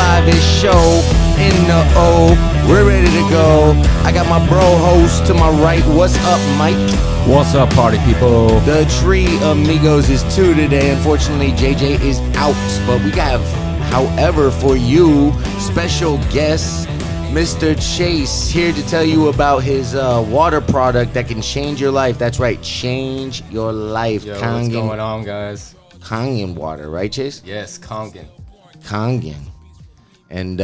livest show in the O. We're ready to go. I got my bro host to my right. What's up, Mike? What's up, party people? The Tree Amigos is 2 today. Unfortunately, JJ is out, but we have, however, for you, special guest, Mr. Chase, here to tell you about his water product that can change your life. That's right, change your life. Yo, what's going on, guys? Kangen water, right, Chase? Yes, Kagan. Kangen. And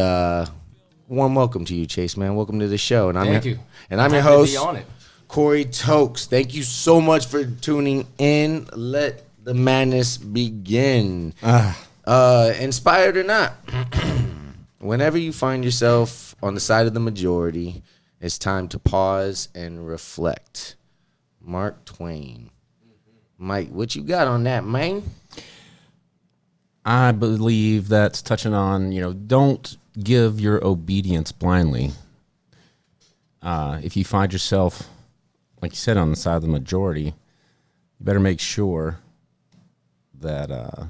warm welcome to you, Chase, man. Welcome to the show. And Thank you. And I'm your Happy to host, be on it. Corey Tokes. Thank you so much for tuning in. Let the madness begin. Inspired or not, whenever you find yourself on the side of the majority, it's time to pause and reflect. Mark Twain. Mike, what you got on that, man? I believe that's touching on, don't give your obedience blindly. If you find yourself, like you said, on the side of the majority, you better make sure that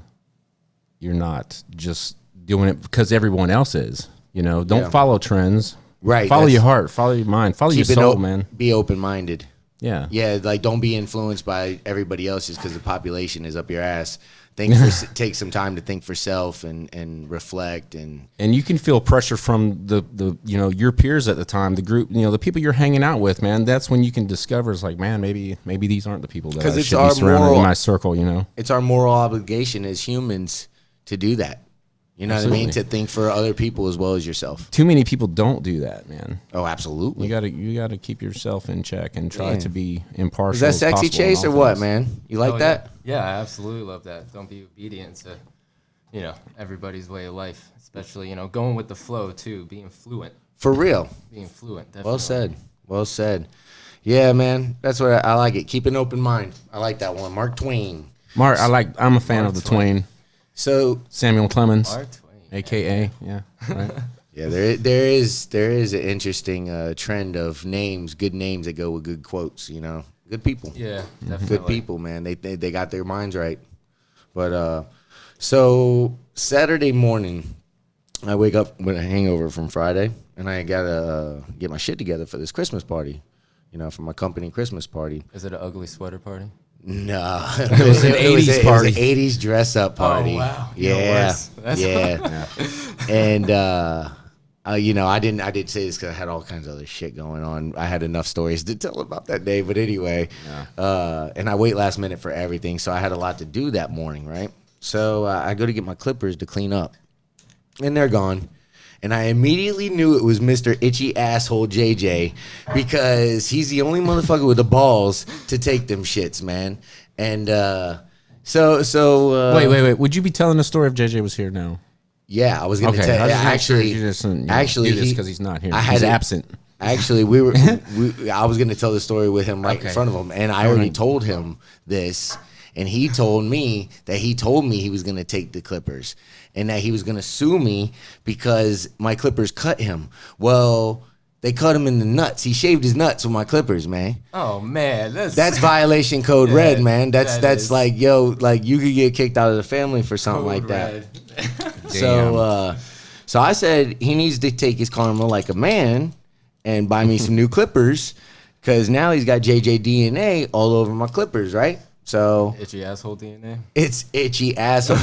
you're not just doing it because everyone else is. Don't follow trends. Right. Follow your heart. Follow your mind. Follow your soul, man. Be open-minded. Yeah. Yeah, like don't be influenced by everybody else's because the population is up your ass. Take some time to think for self and reflect and you can feel pressure from the your peers at the time, the group, the people you're hanging out with, man. That's when you can discover it's like, man, maybe these aren't the people that I should be surrounded in my circle. It's our moral obligation as humans to do that. You know Absolutely. what I mean? To think for other people as well as yourself. Too many people don't do that, man. Oh, absolutely. You gotta keep yourself in check and try to be impartial. Is that sexy, Chase, or what, man? You like that? Yeah, I absolutely love that. Don't be obedient to, everybody's way of life, especially, going with the flow too, being fluent. For real. Being fluent, definitely. Well said. Well said. Yeah, man. That's what I like it. Keep an open mind. I like that one. Mark Twain. I'm a fan of the Twain. So Samuel Clemens, Mark Twain. AKA, yeah, right. yeah, there is an interesting trend of names, good names that go with good quotes. Good people. Yeah, definitely. Good people, man. They got their minds right. But so Saturday morning, I wake up with a hangover from Friday, and I gotta get my shit together for this Christmas party. For my company Christmas party. Is it an ugly sweater party? No, it was an 80s party. It was an 80s dress up party. Oh, wow. Yeah. Yeah. And I did say this because I had all kinds of other shit going on. I had enough stories to tell about that day, but anyway, and I wait last minute for everything, so I had a lot to do that morning, right? So I go to get my clippers to clean up, and they're gone. And I immediately knew it was Mr. Itchy Asshole JJ because he's the only motherfucker with the balls to take them shits, man. And Wait. Would you be telling the story if JJ was here now? Yeah, I was going to tell you. Actually, do this because he's not here. He's absent. Actually, I was going to tell the story with him right in front of him, and I already told him this, and he told me that he was going to take the clippers. And that he was going to sue me because my clippers cut him. Well, they cut him in the nuts. He shaved his nuts with my clippers, man. Oh, man. That's violation code red, man. That's like, you could get kicked out of the family for something like that. So I said he needs to take his karma like a man and buy me some new clippers because now he's got JJ DNA all over my clippers, right? So Itchy asshole DNA. It's itchy asshole.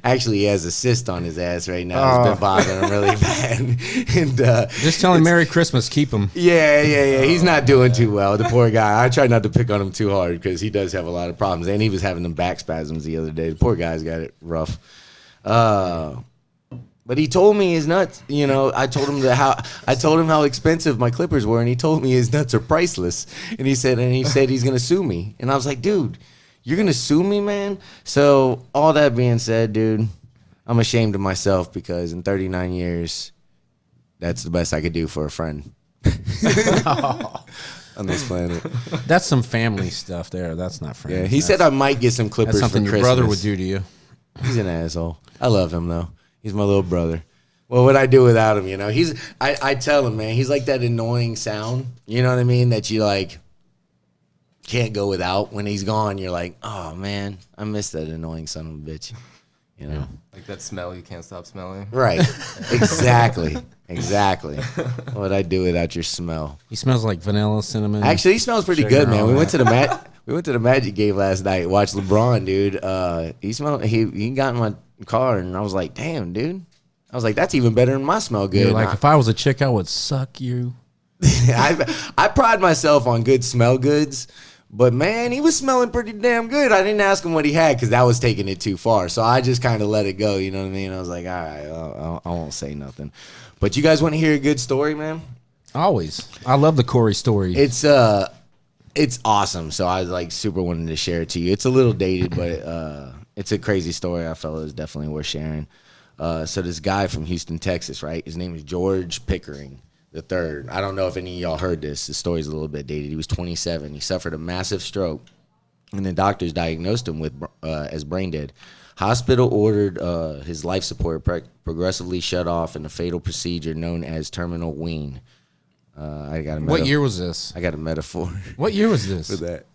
Actually, he has a cyst on his ass right now. It's been bothering him really bad. And just tell him Merry Christmas. Keep him. Yeah. He's not doing too well. The poor guy. I try not to pick on him too hard because he does have a lot of problems. And he was having them back spasms the other day. The poor guy's got it rough. But he told me his nuts. I told him how expensive my clippers were, and he told me his nuts are priceless. And he said he's gonna sue me. And I was like, dude, you're going to sue me, man? So all that being said, dude, I'm ashamed of myself because in 39 years, that's the best I could do for a friend on this planet. That's some family stuff there. That's not friends. Yeah, he said I might get some clippers for Christmas. That's something your brother would do to you. He's an asshole. I love him, though. He's my little brother. What would I do without him, I tell him, man, he's like that annoying sound, you know what I mean, that you, can't go without. When he's gone, you're like, oh, man, I miss that annoying son of a bitch. You know, Like that smell you can't stop smelling. right? Exactly. What'd I do without your smell? He smells like vanilla, cinnamon. Actually, he smells pretty sugar, good, man. all We that. went to the Magic game last night. Watched LeBron, dude. He got in my car, and I was like, damn, dude. I was like, that's even better than my smell good. You're like, if I was a chick, I would suck you. I pride myself on good smell goods, but man, he was smelling pretty damn good. I didn't ask him what he had because that was taking it too far. So I just kind of let it go. You know what I mean? I was like, all right, I won't say nothing. But you guys want to hear a good story, man? Always. I love the Corey story. It's awesome. So I was like super wanting to share it to you. It's a little dated, but it's a crazy story. I felt it was definitely worth sharing. So this guy from Houston, Texas, right? His name is George Pickering III. I don't know if any of y'all heard this. The story's a little bit dated. He was 27. He suffered a massive stroke, and the doctors diagnosed him with as brain dead. Hospital ordered his life support progressively shut off in a fatal procedure known as terminal wean. I got a What year was this? I got a metaphor What year was this? for that.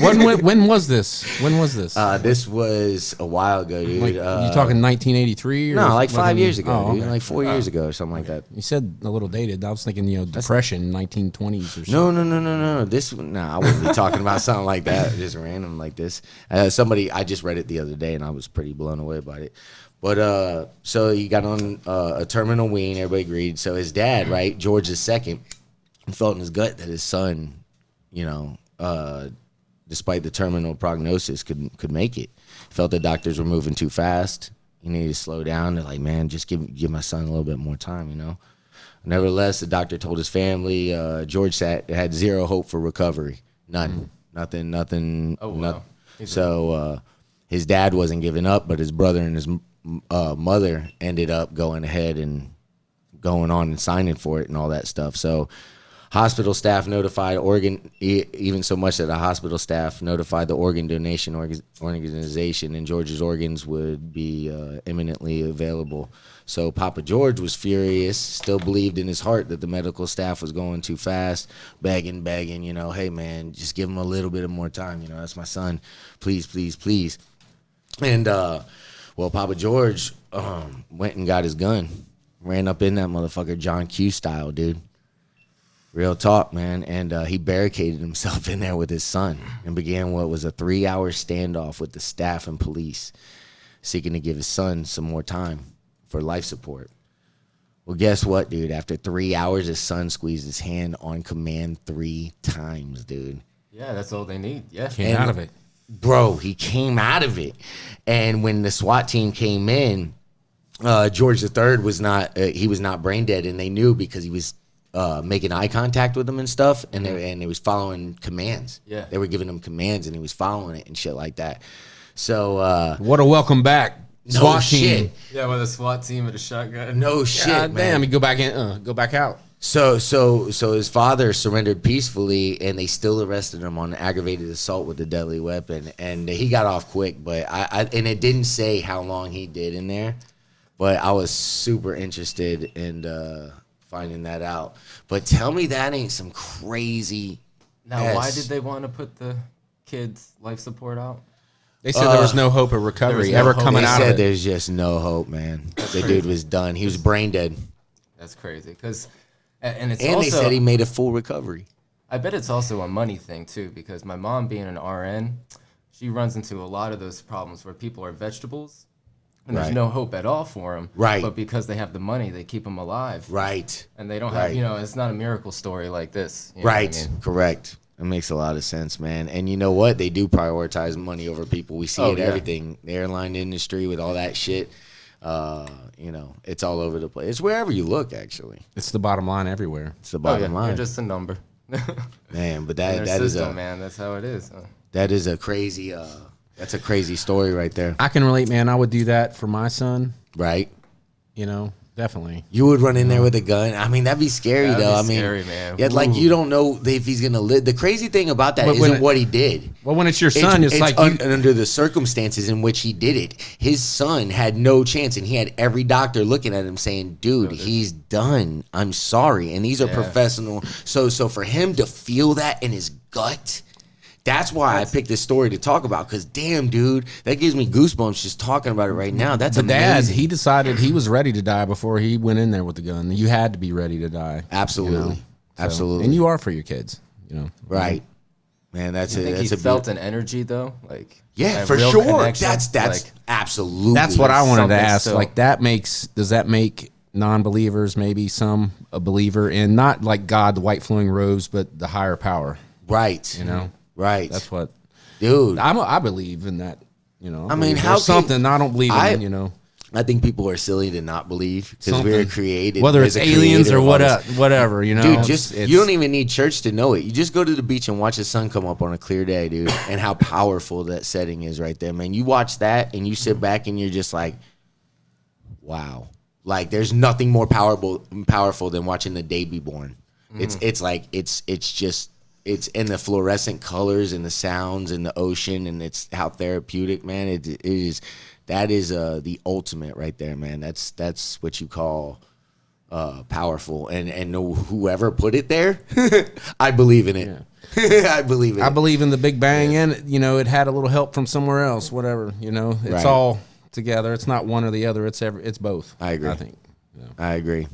When was this? When was this? This was a while ago, dude. Like, you talking 1983? No, like 5 years ago, Oh, dude. okay. Like 4 years ago or something like that. You said a little dated. I was thinking, depression, 1920s or something. No. I wouldn't be talking about something like that, just random like this. I just read it the other day, and I was pretty blown away by it. But so he got on a terminal wean. Everybody agreed. So his dad, right, George II, felt in his gut that his son, despite the terminal prognosis, could make it. Felt the doctors were moving too fast. He needed to slow down. They're like, man, just give my son a little bit more time, Nevertheless, the doctor told his family George had zero hope for recovery. None. Nothing. Oh, wow. So his dad wasn't giving up, but his brother and his mother ended up going ahead and going on and signing for it and all that stuff. So hospital staff notified even so much that the hospital staff notified the organ donation organization, and George's organs would be imminently available. So Papa George was furious, still believed in his heart that the medical staff was going too fast, begging, hey man, just give him a little bit of more time. That's my son. Please, please, please. And Papa George went and got his gun, ran up in that motherfucker John Q style, dude. Real talk, man. And he barricaded himself in there with his son and began what was a 3-hour standoff with the staff and police, seeking to give his son some more time for life support. Well, guess what, dude? After 3 hours, his son squeezed his hand on command 3 times, dude. Yeah, that's all they need. Yeah. Came out of it. Bro, he came out of it. And when the SWAT team came in, George III was not brain dead, and they knew because he was making eye contact with them and stuff, and they was following commands. Yeah. They were giving him commands, and he was following it and shit like that. So What a welcome back. SWAT team. shit. Yeah, with a SWAT team with a shotgun. No shit, God man. damn, you go back in, go back out. So his father surrendered peacefully, and they still arrested him on aggravated assault with a deadly weapon, and he got off quick. But and it didn't say how long he did in there, but I was super interested in finding that out. But tell me that ain't some crazy. Now, why did they want to put the kids' life support out? They said there was no hope of recovery ever coming They out of said it. there's just no hope, man. The dude was done. He was brain dead, That's crazy. And it's and also, they said he made a full recovery. I bet it's also a money thing too, because my mom being an RN, she runs into a lot of those problems where people are vegetables and there's Right. no hope at all for them. Right. But because they have the money, they keep them alive. Right. And they don't Right. have, it's not a miracle story like this. You know what I Right. mean? Correct. It makes a lot of sense, man. And you know what? They do prioritize money over people. We see Oh, it yeah. everything. The airline industry with all that shit. It's all over the place. It's wherever you look, actually. It's the bottom line everywhere. It's the Oh, yeah. bottom line. You're just a number. Man, but Their that is system, man. That's how it is. that is a crazy that's a crazy story right there. I can relate, man. I would do that for my son. Right? Definitely. You would run in there with a gun. I mean, that'd be scary, That'd though. be I mean, scary, man. Yeah, like Ooh. you don't know if he's gonna live. The crazy thing about that But when isn't what he did. Well, when it's your son, it's like under the circumstances in which he did it. His son had no chance, and he had every doctor looking at him saying, "Dude, he's done. I'm sorry." And these are Yeah. professional. So for him to feel that in his gut, That's why I picked this story to talk about. Because damn, dude, that gives me goosebumps just talking about it right now. That's the dad, amazing. he decided he was ready to die before he went in there with the gun. You had to be ready to die. Absolutely, absolutely, and you are for your kids. Right, man. That's I think that's he felt an energy though, like yeah, a for real sure. connection. That's like, absolutely. That's what I wanted to something ask. so- Like does that make non-believers maybe some a believer in not like God, the white flowing robes, but the higher power? right. Right. That's what, dude. I believe in that. I mean, how there's can- something I don't believe in. I think people are silly to not believe because we're created, whether it's there's a aliens creator or of all this. whatever. Dude, you don't even need church to know it. You just go to the beach and watch the sun come up on a clear day, dude, and how powerful that setting is right there, man. You watch that and you sit back and you're just like, wow. Like there's nothing more powerful than watching the day be born. It's like it's in the fluorescent colors and the sounds and the ocean, and it's how therapeutic, man. It is. That is the ultimate right there, man. That's what you call powerful, and whoever put it there, I believe in it. Yeah. I believe in it. I believe in the Big Bang, and it had a little help from somewhere else. Whatever, it's Right. all together. It's not one or the other. It's both. I agree. I think. I agree.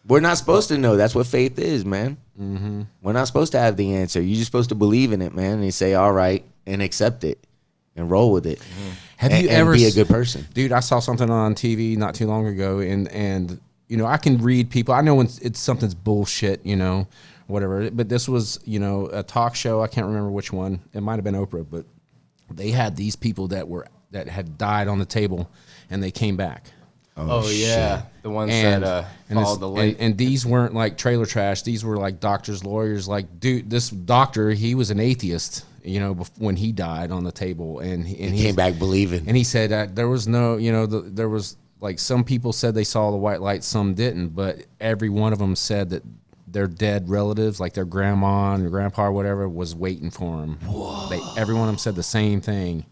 We're not supposed to know. That's what faith is, man. Mm-hmm. We're not supposed to have the answer. You're just supposed to believe in it, man, and you say, all right, and accept it and roll with it. Mm-hmm. Have you ever be a good person? Dude, I saw something on TV not too long ago, and I can read people. I know when something's bullshit, whatever. But this was, a talk show. I can't remember which one. It might have been Oprah, but they had these people that had died on the table, and they came back. Oh yeah, the ones that followed the light. And these weren't like trailer trash. These were like doctors, lawyers. Like, dude, this doctor, he was an atheist. When he died on the table, and he came back believing. And he said there was no, there was like some people said they saw the white light, some didn't, but every one of them said that their dead relatives, like their grandma and their grandpa or whatever, was waiting for them. Every one of them said the same thing,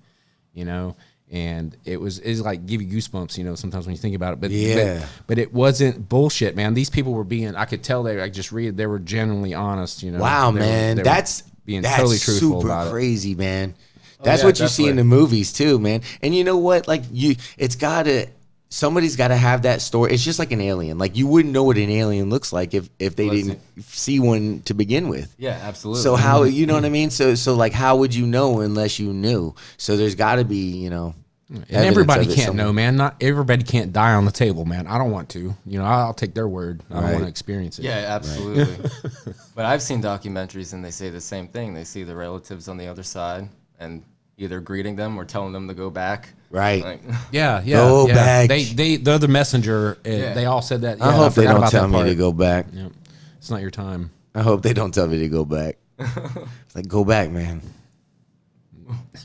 and it's like give you goosebumps, sometimes when you think about it. But it wasn't bullshit, man. These people were I could tell they were genuinely honest, Wow, man. That's totally truthful super about it. crazy, man. That's what you see in the movies too, man. And you know what? Like somebody's gotta have that story. It's just like an alien. Like you wouldn't know what an alien looks like if they didn't see one to begin with. Yeah, absolutely. So how, you know what I mean? So like how would you know unless you knew? So there's gotta be, and everybody can't know, man. Not everybody can't die on the table, man. I don't want to. I'll take their word. I don't want to experience it. Yeah, absolutely. But I've seen documentaries and they say the same thing. They see the relatives on the other side and either greeting them or telling them to go back. Right. Like, Yeah. Go back. They're the messenger. They all said that. I hope they forgot don't about tell that me part. to go back. Yeah. It's not your time. I hope they don't tell me to go back. It's like, go back, man.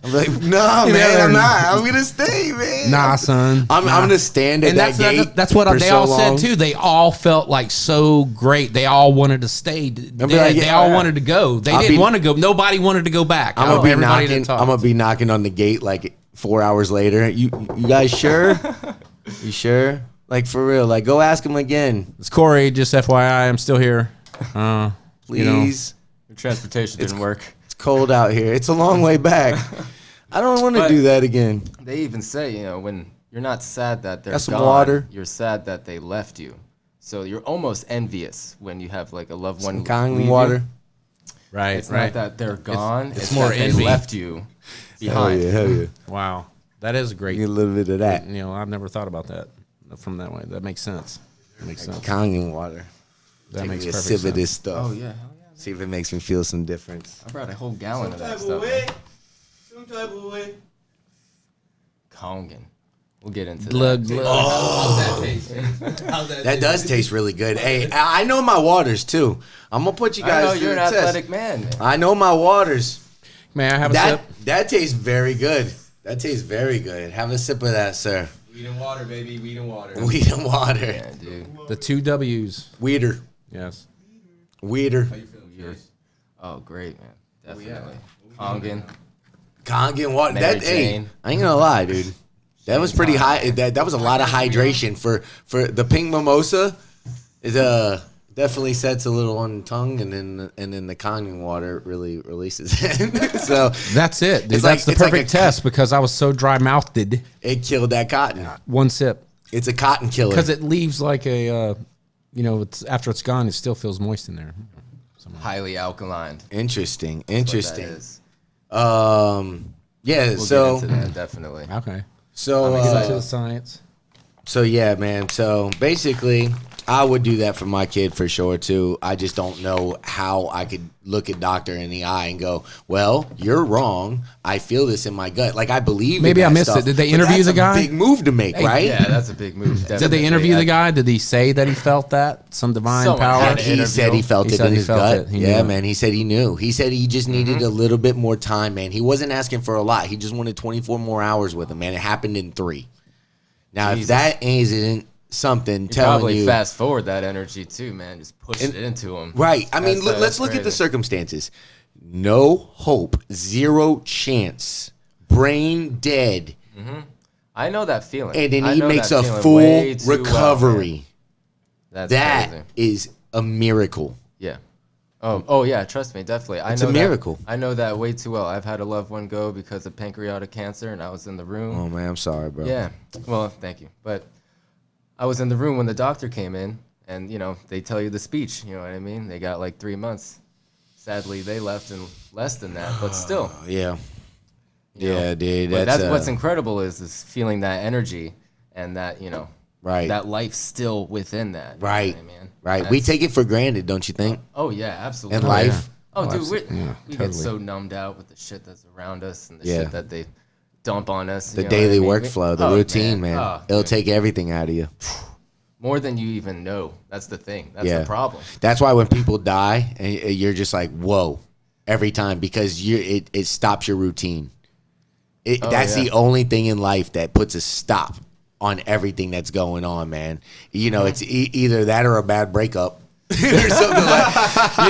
I'm like, no, man, I'm not. I'm gonna stay, man. Nah, son. I'm gonna stand at that gate. That's what for they so all long. said too. They all felt like so great. They all wanted to stay. They all wanted to go. They didn't want to go. Nobody wanted to go back. I'm gonna be Everybody knocking. that talked. I'm gonna be knocking on the gate like 4 hours later. You guys sure? You sure? Like for real? Like go ask him again, It's Corey. Just FYI, I'm still here. please. your transportation didn't work. It's cold out here. It's a long way back. I don't want to But- do that again. They even say, when you're not sad that they're Got some gone, water? you're sad that they left you. So you're almost envious when you have like a loved one KANG leave water. you. Right. It's not that they're gone. It's more that envy. they left you Hell behind. yeah, hell yeah. Wow. That is great. Get a little bit of that. I've never thought about that from that way. That makes sense. That makes sense. KANG water. That Take makes me a perfect sip sense. of this stuff. Oh yeah, hell yeah. See if it makes me feel some difference. I brought a whole gallon of that stuff. Some type of way. Kangen. We'll get into Glug, that. glug. Oh. That does taste really good. Hey, I know my waters too. I'm gonna put you I guys know through you're an the test. athletic man. I know my waters. May I have a That sip? that tastes very good. That tastes very good. Have a sip of that, sir. Weed and water, baby. Weed and water. Weed and water. Yeah, dude. The 2 W's. Weeder. Yes. Weeder. How you feeling, Chase? Oh, great, man. Definitely. Kangen. Kangen and water. Mary That hey, Jane. I ain't gonna lie, dude. That was pretty high. That was a lot of hydration for the pink mimosa. Is Definitely sets a little on the tongue, and then the Kangen water really releases it. So That's it, dude. It's That's the it's like perfect test because I was so dry mouthed. It killed that cotton. One sip. It's a cotton killer. Because it leaves like a, it's after it's gone, it still feels moist in there. Highly alkaline. Interesting. What that is. Yeah. We'll so get into that, definitely. Okay. so Get into uh, the science. so yeah, man. So basically, I would do that for my kid for sure too. I just don't know how I could look a doctor in the eye and go, "Well, you're wrong. I feel this in my gut." Like I believe. Maybe in I that missed stuff, it. Did they but interview that's the a guy? Big move to make, right? Yeah, that's a big move. Did they definitely. interview the guy? Did he say that he felt that? Some divine Someone power? had He interview. said he felt He it said in he his felt gut. it. He Yeah, knew. man. He said he knew. He said he just needed a little bit more time, man. He wasn't asking for a lot. He just wanted 24 more hours with him, man. It happened in 3. Now, Jesus. if that isn't something You telling probably you, fast forward that energy too, man. Just push it into him. right? I mean, That's let's look at the crazy. circumstances. No hope, 0 chance, brain dead, I know that feeling. and then I he know makes that a feeling full way too well, recovery. man. That's That crazy. is a miracle. Yeah. Oh yeah. Trust me, definitely. It's a miracle. I know that way too well. I've had a loved one go because of pancreatic cancer, and I was in the room. Oh man, I'm sorry, bro. Yeah. Well, thank you. But I was in the room when the doctor came in, and they tell you the speech. You know what I mean? They got like 3 months. Sadly, they left in less than that, but still. Yeah. you know. Yeah, dude. But that's what's uh, incredible is feeling that energy and that Right. that life still within that. Right. You know what I mean? Right. We That's- take it for granted, don't you think? Oh yeah, absolutely. In life. Oh, dude, we totally. get so numbed out with the shit that's around us and the Yeah. shit that they dump on us. The you know what I daily mean? workflow, the Oh, routine, man. Oh, It'll dude. take everything out of you. More than you even know. That's the thing. That's Yeah. the problem. That's why when people die, and you're just like, whoa, every time because it stops your routine. That's yeah. the only thing in life that puts a stop on everything that's going on, man. It's either that or a bad breakup. or something like,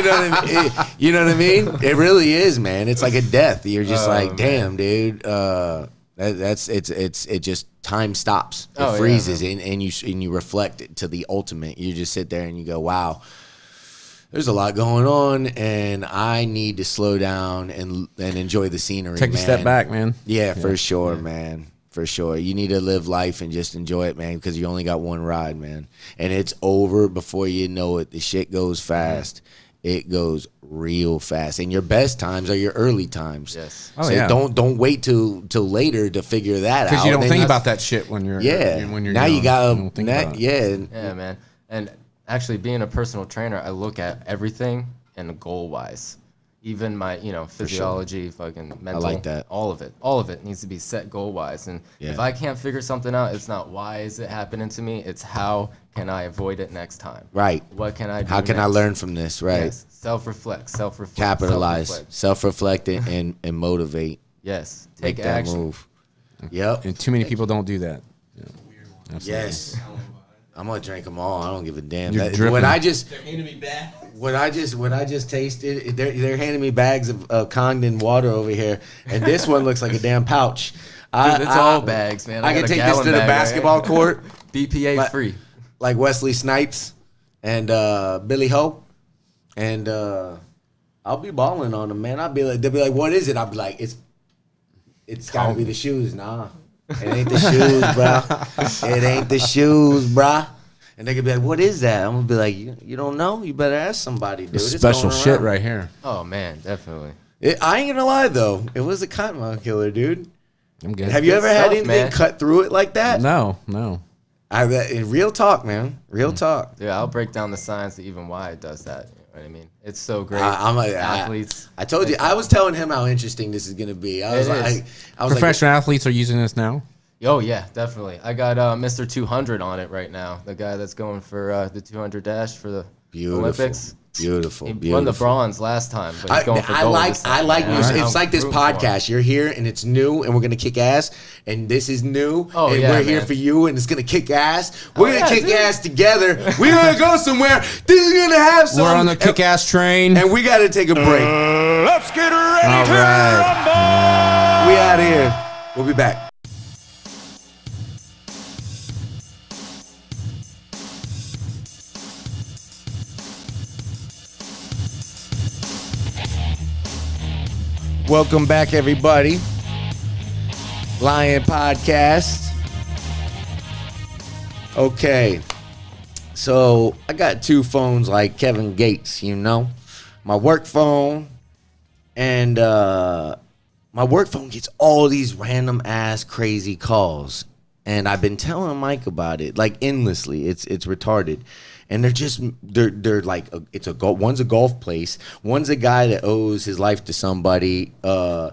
you know what I mean? It really is, man. It's like a death. You're just like, damn, dude. It just time stops. It Oh, yeah, freezes, and you reflect it to the ultimate. You just sit there and you go, wow. There's a lot going on, and I need to slow down and enjoy the scenery. Take a step back, man. Yeah, for sure, man. For sure. You need to live life and just enjoy it, man, because you only got one ride, man. And it's over before you know it. The shit goes fast. It goes real fast. And your best times are your early times. Yes. Oh, so yeah. don't wait till later to figure that out. Because you don't Then think that's- about that shit when you're Yeah. when you're now young. you got don't think about it. Yeah, man. And actually, being a personal trainer, I look at everything and goal wise. Even my, physiology, fucking mental. like that. All of it needs to be set goal wise. And Yeah. if I can't figure something out, it's not why is it happening to me. It's how can I avoid it next time. Right. What can I do? How can I next? learn from this? Right. Yes. Self-reflect. Capitalize, self-reflect, and motivate. Yes. Make Take that action. move. Yep. And too many people don't do that. Absolutely. Yes. I'm gonna drink them all. I don't give a damn. You're When dripping. I just They're handing me back. when I just tasted, they're handing me bags of Kangen water over here, and this one looks like a damn pouch. Dude, it's all bags, man. I can got a take this gallon to the bag right basketball here. court, BPA Like- free. like Wesley Snipes and Billy Ho, and I'll be balling on them, man. They'll be like, "What is it?" I'll be like, "It's gotta be the shoes." Nah, it ain't the shoes, bro. It ain't the shoes, bruh. And they could be like, "What is that?" I'm gonna be like, "You don't know? You better ask somebody, dude." It's It's special going shit around. right here. Oh man, definitely. I ain't gonna lie though, it was a cottonmouth killer, dude. I'm good. Have you good ever had stuff, anything man. cut through it like that? No. Real talk, man. Real talk. Yeah, I'll break down the science of even why it does that. You know what I mean? It's so great. Athletes. Athletes. I told you. I was telling him how interesting this is gonna be. I was It like, is. I was like, Professional athletes are using this now. Oh yeah, definitely. I got Mr. 200 on it right now. The guy that's going for the 200 dash for the beautiful, Olympics. beautiful, He beautiful. won the bronze last time, but he's going for I gold like this time. new. Man. It's like this I'm rooting for him. podcast. You're here and it's new, and we're gonna kick ass. And this is new, Oh, and yeah, we're here man. for you, and it's gonna kick ass. We're gonna yeah, kick dude. ass together. We're gonna go somewhere. This is gonna have some. We're on the kick-ass train. and we gotta take a break. Let's get ready All to right. We out of here. We'll be back. Welcome back, everybody. Lion Podcast. Okay. So, I got two phones like Kevin Gates, you know? My work phone and my work phone gets all these random ass crazy calls. And I've been telling Mike about it like endlessly. It's retarded. And they're like one's a golf place, one's a guy that owes his life to somebody, and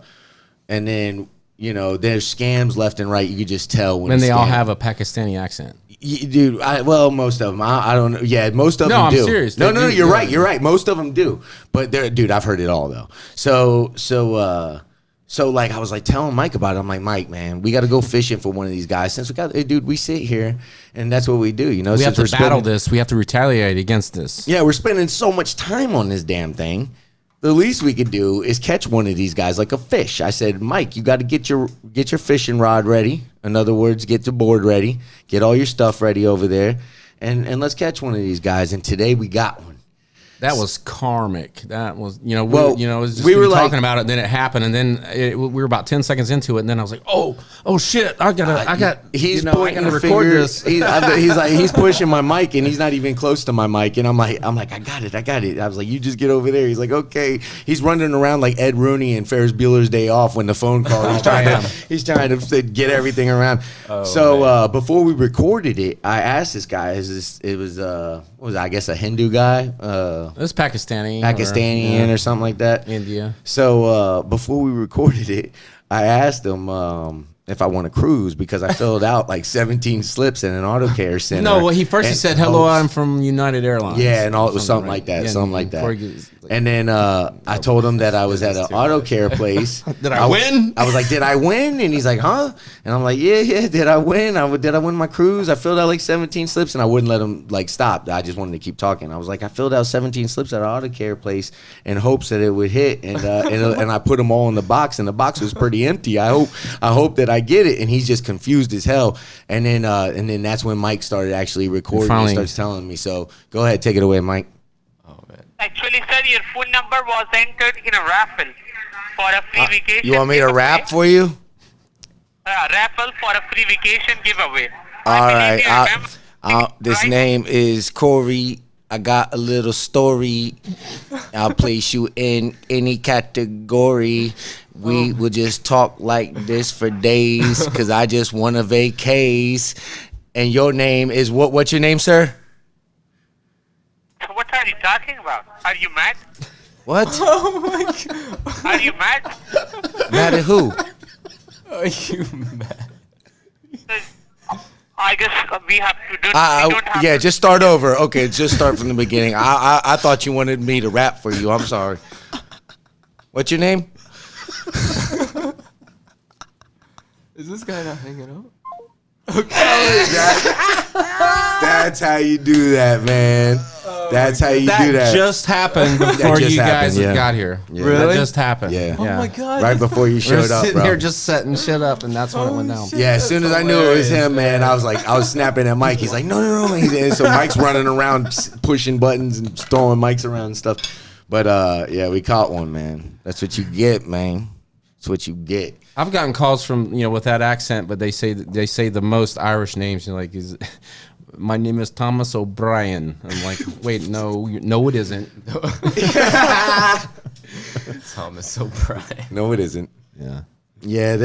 then there's scams left and right. You can just tell when. And they all have a Pakistani accent. Dude, most of them. I don't know. Yeah, most of them do. No, I'm serious. No, you're right. You're right. Most of them do. But dude, I've heard it all though. So like I was like telling Mike about it. I'm like, Mike, man, we got to go fishing for one of these guys. Since we sit here and that's what we do. We have to battle this. We have to retaliate against this. Yeah, we're spending so much time on this damn thing. The least we could do is catch one of these guys like a fish. I said, Mike, you got to get your fishing rod ready. In other words, get the board ready. Get all your stuff ready over there, and let's catch one of these guys. And today we got one. That was karmic. That was, it was just we were talking about it, then it happened, and then we were about 10 seconds into it, and then I was like, oh shit, he's pointing to the record finger. this. He's pushing my mic, and he's not even close to my mic, and I'm like, I got it. I was like, you just get over there. He's like, okay. He's running around like Ed Rooney and Ferris Bueller's Day Off when the phone call. He's trying to get everything around. Before we recorded it, I asked this guy, what was it, I guess a Hindu guy? It's Pakistani or something like that. India. So before we recorded it, I asked him if I want to cruise because I filled out like 17 slips in an auto care center. No, well, he said, hello, I'm from United Airlines. Yeah, and it was something like that. And then I told him that I was at an auto care place. Did I win? I was like, did I win? And he's like, huh? And I'm like, yeah, did I win? Did I win my cruise? I filled out like 17 slips, and I wouldn't let him like stop. I just wanted to keep talking. I was like, I filled out 17 slips at an auto care place in hopes that it would hit, and I put them all in the box, and the box was pretty empty. I hope that I get it. And he's just confused as hell. And then that's when Mike started actually recording and starts telling me. So go ahead, take it away, Mike. Actually, sir, your phone number was entered in a raffle for a free vacation. You want me to rap for you? Raffle for a free vacation giveaway. All right. This name is Corey. I got a little story. I'll place you in any category. We will just talk like this for days because I just want a vacase. And your name is what? What's your name, sir? What are you talking about? Are you mad? What? Oh my God. Are you mad? Mad at who? Are you mad? I guess we have to do. We don't have to. Just start over. Okay, just start from the beginning. I thought you wanted me to rap for you. I'm sorry. What's your name? Is this guy not hanging up? Okay. That's how you do that, man. That's how you do that. That just happened before you guys got here. Yeah. Really? That just happened. Yeah. Oh my God. Right before you We showed were up, sitting bro. here just setting shit up, and that's when it went down. Shit. Yeah, as soon as I knew it was him, man, I was snapping at Mike. He's like, no. And so Mike's running around pushing buttons and throwing mics around and stuff. But yeah, we caught one, man. That's what you get, man. That's what you get. I've gotten calls from with that accent, but they say the most Irish names. You're like, my name is Thomas O'Brien. I'm like, wait, no, it isn't. Thomas O'Brien. No, it isn't. Yeah. Yeah,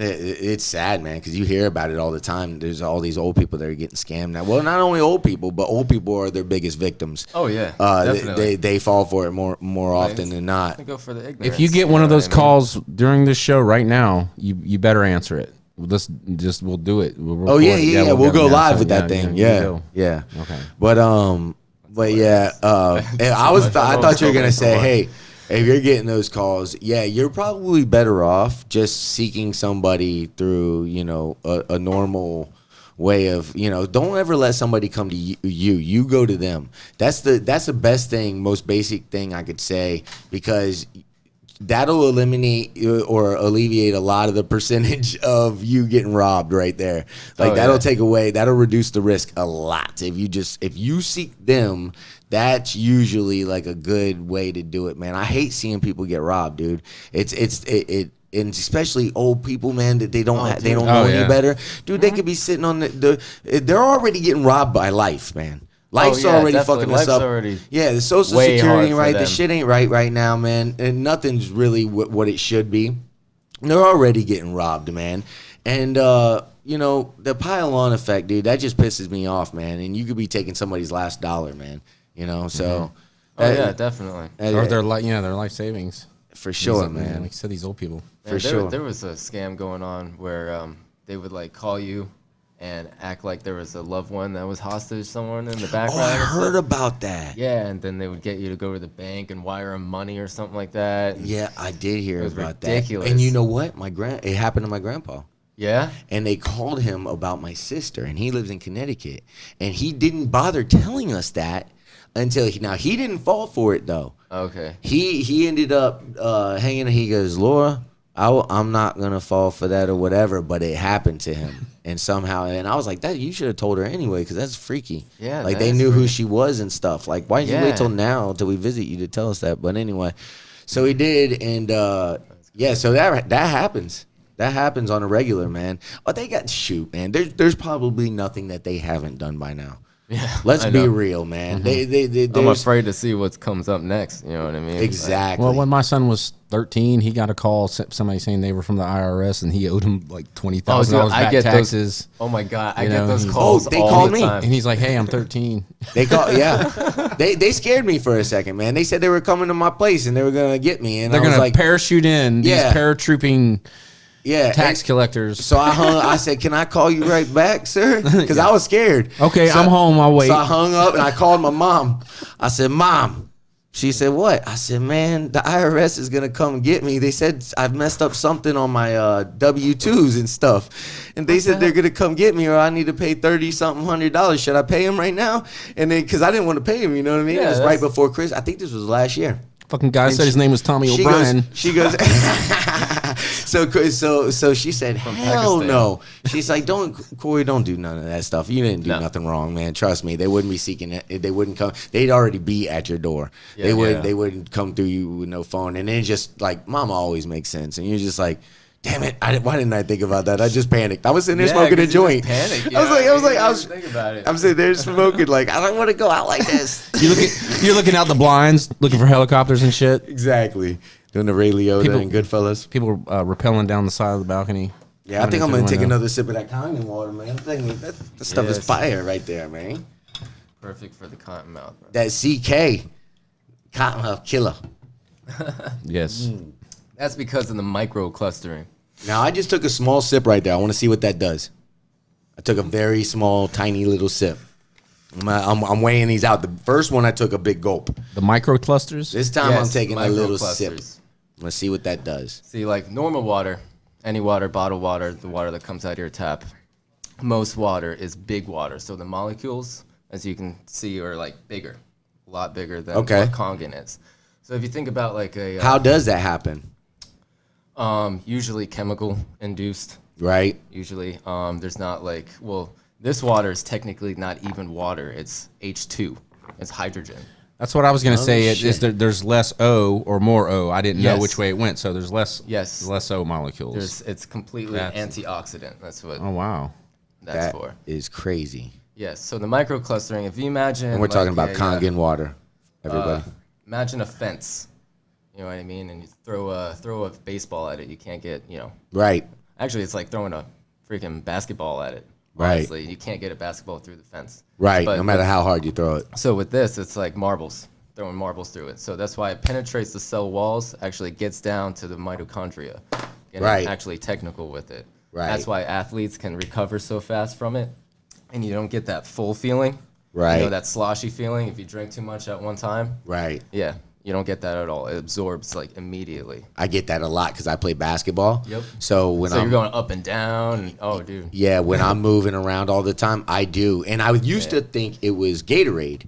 it's sad, man, because you hear about it all the time. There's all these old people that are getting scammed now. Well, not only old people, but old people are their biggest victims. Oh yeah, definitely. They fall for it more often than not. Go for the ignorance. If you get one of those calls during this show right now, you better answer it. We'll do it. We'll Oh yeah. We'll go live with Yeah, that thing. yeah, Yeah. Okay. But yeah. I thought you were gonna say, hey, if you're getting those calls, yeah, you're probably better off just seeking somebody through, a normal way of, don't ever let somebody come to you. You go to them. That's the best thing, most basic thing I could say, because that'll eliminate or alleviate a lot of the percentage of you getting robbed right there. Like that'll take away, that'll reduce the risk a lot. If you seek them, that's usually like a good way to do it, man. I hate seeing people get robbed, dude. And especially old people, man, that they don't know any better, dude. They could be sitting on they're already getting robbed by life, man. Life's already fucking us up. Yeah, the Social Security ain't right. The shit ain't right now, man. And nothing's really what it should be. They're already getting robbed, man. And you know, the pile-on effect, dude, that just pisses me off, man. And you could be taking somebody's last dollar, man. You know, so. Yeah, definitely. Or their life savings. For sure, man. Like you said, these old people. Man, there was a scam going on where they would like call you and act like there was a loved one that was hostage somewhere in the background. Oh, I heard about that. Yeah, and then they would get you to go to the bank and wire them money or something like that. Yeah, I did hear about ridiculous. that. And you know what? It happened to my grandpa. Yeah? And they called him about my sister, and he lives in Connecticut. And he didn't bother telling us that until he didn't fall for it though. Okay. He ended up hanging. He goes, Laura, I'm not gonna fall for that or whatever, but it happened to him, and somehow, and I was like, that you should have told her anyway, because that's freaky. Yeah, like they knew who she was and stuff. Like, why didn't you wait till now till we visit you to tell us that? But anyway, so he did, and yeah, so that happens. That happens on a regular, man. Oh, they got man. There's probably nothing that they haven't done by now. Yeah, let's be real, man. I'm afraid to see what comes up next. You know what I mean? Exactly. Well, when my son was 13, he got a call, somebody saying they were from the IRS and he owed him like $20,000 back taxes. Oh my God, I get those calls. They call me, and he's like, "Hey, I'm 13." They call, yeah. They scared me for a second, man. They said they were coming to my place and they were gonna get me, and they're gonna like, parachute in these paratrooping. Yeah, tax collectors. So I said, "Can I call you right back, sir?" Because I was scared. Okay, so I'm home. I'll wait. So I hung up and I called my mom. I said, "Mom." She said, "What?" I said, "Man, the IRS is gonna come get me. They said I've messed up something on my W-2s and stuff, and they said they're gonna come get me, or I need to pay $30-something $100. Should I pay them right now?" And then, because I didn't want to pay him, you know what I mean? Yeah, it was right before Christmas. I think this was last year. Fucking guy said his name was Tommy O'Brien. She goes. So she said, "Hell no." She's like, Corey, don't do none of that stuff. You didn't do nothing wrong, man. Trust me. They wouldn't be seeking it. They wouldn't come. They'd already be at your door. Yeah, they wouldn't come through you with no phone. And then just like, Mama always makes sense. And you're just like, damn it! Why didn't I think about that? I just panicked. I was sitting there smoking a joint. I was sitting there smoking. Like, I don't want to go out like this. You're looking out the blinds, looking for helicopters and shit. Exactly. Doing the Ray Liotta and Goodfellas. People rappelling down the side of the balcony. Yeah, I think I'm gonna take another sip of that Kangen water, man. That stuff is fire right there, man. Perfect for the cotton mouth. Man. That CK, cottonmouth killer. Yes. That's because of the micro clustering. Now, I just took a small sip right there. I want to see what that does. I took a very small, tiny little sip. I'm weighing these out. The first one, I took a big gulp. The micro clusters? This time, I'm taking a little sip. Let's see what that does. See, like normal water, any water, bottled water, the water that comes out of your tap, most water is big water. So the molecules, as you can see, are like bigger, a lot bigger than what Kangen is. So if you think about like a... How does that happen? Usually chemical induced. Right. Usually. There's not like, well, this water is technically not even water. It's H2. It's hydrogen. That's what I was going to say. There's less O or more O. I didn't know which way it went. So there's less O molecules. It's completely antioxidant. That's what. Oh, wow. That's for. That is crazy. Yes. So the microclustering, if you imagine. And we're talking about Kangen water, everybody. Imagine a fence. You know what I mean? And you throw a baseball at it. You can't get, Right. Actually, it's like throwing a freaking basketball at it. Right. Honestly, you can't get a basketball through the fence. Right, no matter how hard you throw it. So with this, it's like marbles, throwing marbles through it. So that's why it penetrates the cell walls, actually gets down to the mitochondria. Getting actually technical with it. Right. That's why athletes can recover so fast from it, and you don't get that full feeling. Right. That sloshy feeling if you drink too much at one time. Right. Yeah. You don't get that at all. It absorbs like immediately. I get that a lot because I play basketball. Yep. So you're going up and down. And, oh, dude. Yeah, when I'm moving around all the time, I do. And I used to think it was Gatorade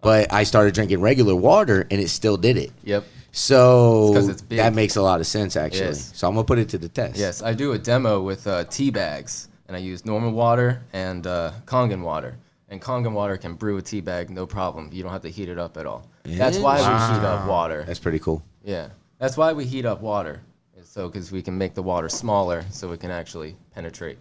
but I started drinking regular water and it still did it. Yep. So 'cause it's big. that makes a lot of sense, actually. Yes. So I'm gonna put it to the test. Yes, I do a demo with tea bags, and I use normal water and Kangen water. And Kangen water can brew a tea bag, no problem. You don't have to heat it up at all. That's why we heat up water. That's pretty cool. Yeah, that's why we heat up water. So, because we can make the water smaller, so it can actually penetrate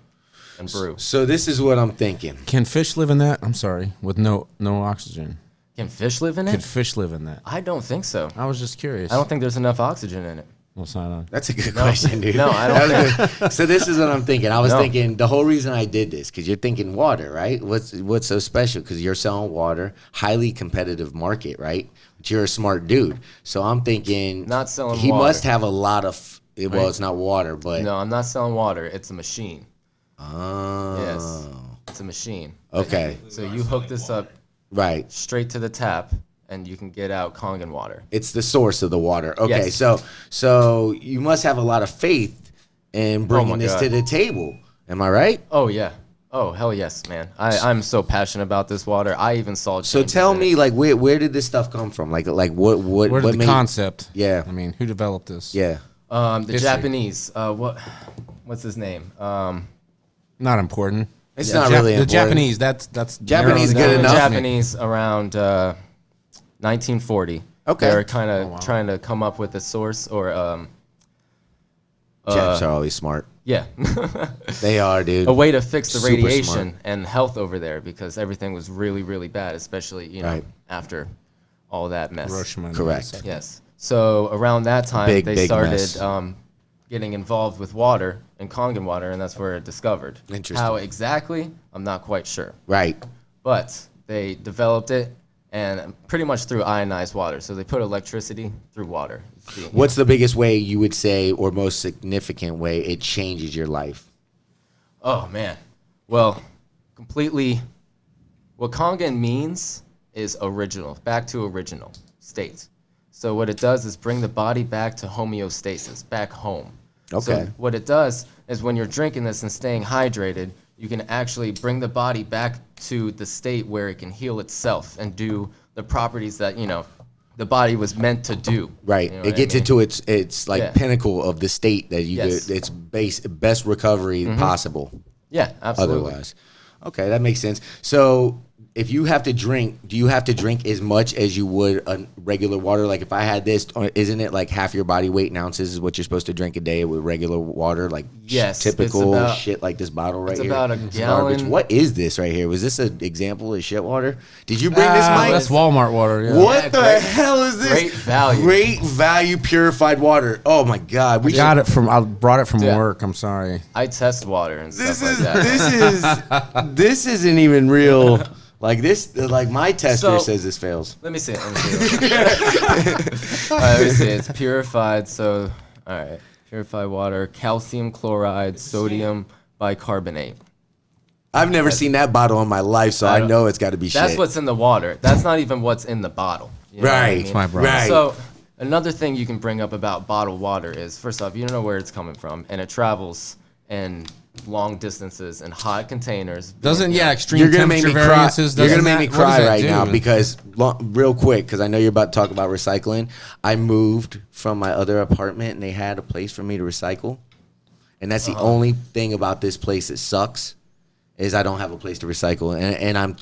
and brew. So this is what I'm thinking. Can fish live in that? I'm sorry, with no oxygen. Can fish live in it? Could fish live in that? I don't think so. I was just curious. I don't think there's enough oxygen in it. Well, it's not on. That's a good question, dude. No, I don't That was good. So this is what I'm thinking. I was No. thinking the whole reason I did this, because you're thinking water, right? What's so special? Because you're selling water, highly competitive market, right? But you're a smart dude. So I'm thinking Not selling he water. must have a lot of well, it's not water, but No, I'm not selling water. It's a machine. oh, Yes, it's a machine. okay, So you hook this up right. straight to the tap, and you can get out Kangen water. It's the source of the water. Okay, Yes. so you must have a lot of faith in bringing this God. to the table. Am I right? Oh yeah. Oh hell yes, man. I'm so passionate about this water. I even saw. So changes tell in me, it. like, where did this stuff come from? Like what Where did the made, concept? Yeah. I mean, who developed this? Yeah. The history. Japanese. What's his name? Not important. It's Yeah, not Jap- really the important. Japanese. That's Japanese narrowing good down The enough. Japanese around 1940. Okay. They were kind of trying to come up with a source or Japs are always smart. yeah, They are, dude. a way to fix the Super radiation smart. and health over there because everything was really really bad, especially Right. after all that mess. Hiroshima and Correct. Nagasaki. Yes. So around that time, Big, they big started mess. getting involved with water and Kangen water, and that's where it discovered. Interesting. How exactly? I'm not quite sure. Right. But they developed it, and pretty much through ionized water. So they put electricity through water. What's the biggest way you would say, or most significant way, it changes your life? Oh man. Well, completely. What Kangen means is original, back to original state. So what it does is bring the body back to homeostasis, back home. Okay. So what it does is when you're drinking this and staying hydrated, you can actually bring the body back to the state where it can heal itself and do the properties that, the body was meant to do. Right. You know It what I gets mean? into its like Yeah. pinnacle of the state that you Yes. get its best recovery possible. Yeah, absolutely. Otherwise. Okay, that makes sense. So if you have to drink, do you have to drink as much as you would a regular water? Like if I had this, isn't it like half your body weight in ounces is what you're supposed to drink a day with regular water? Like Yes, it's typical about- shit like this bottle right it's here. about a It's garbage. gallon. What is this right here? Was this an example of shit water? Did you bring this, Ah, Mike? that's Walmart water. Yeah. What Yeah, the great- hell is this? great value. Great value purified water. Oh my god. We Got it from. I brought it from Yeah. work. I'm sorry. I test water and This stuff is like that. this isn't even real. Like this, like my tester So- says this fails. Let me see it. All right, let me see. It's purified. So, all right. Purified water, calcium chloride, sodium bicarbonate. I've never seen that bottle in my life, so I don't- know it's got to be That's shit. what's in the water. That's not even what's in the bottle. You know what I Right, mean? That's my brother. right. So, another thing you can bring up about bottled water is, first off, you don't know where it's coming from, and it travels in long distances in hot containers. Doesn't extreme You're gonna make temperature me cry. variances. You're gonna doesn't make me that- what does cry that right do? now because real quick, because I know you're about to talk about recycling. I moved from my other apartment and they had a place for me to recycle, and that's the only thing about this place that sucks is I don't have a place to recycle, and I'm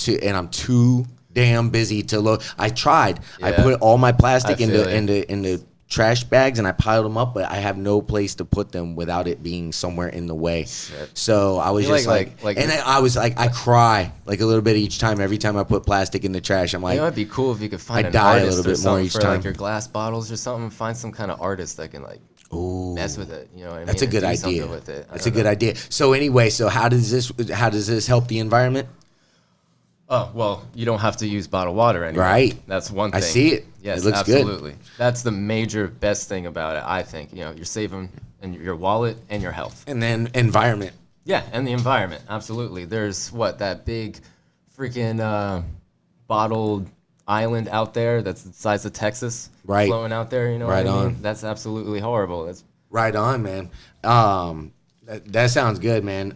too damn busy to look. I tried. I Yeah. put all my plastic I feel in the trash bags and I piled them up, but I have no place to put them without it being somewhere in the way. So I was You're just like- like, like- and I was like, I cry like a little bit each time. Every time I put plastic in the trash, I'm like, It might be cool if you could find I an die a artist little or bit more something each for time. like your glass bottles or something. Find some kind of artist that can like ooh, mess with it. You know what I mean? that's a and good do idea. something With it. I That's a don't good know. idea. So anyway, so how does this help the environment? Oh well, you don't have to use bottled water anymore. Right. That's one I thing. see it. Yes, It looks good. absolutely. That's the major best thing about it. I think you're saving in your wallet and your health. And then environment. Yeah, and the environment. Absolutely. There's that big freaking bottled island out there that's the size of Texas. Right. Flowing out there. You know Right what I mean? on. That's absolutely horrible. That's Right on, man. That sounds good, man.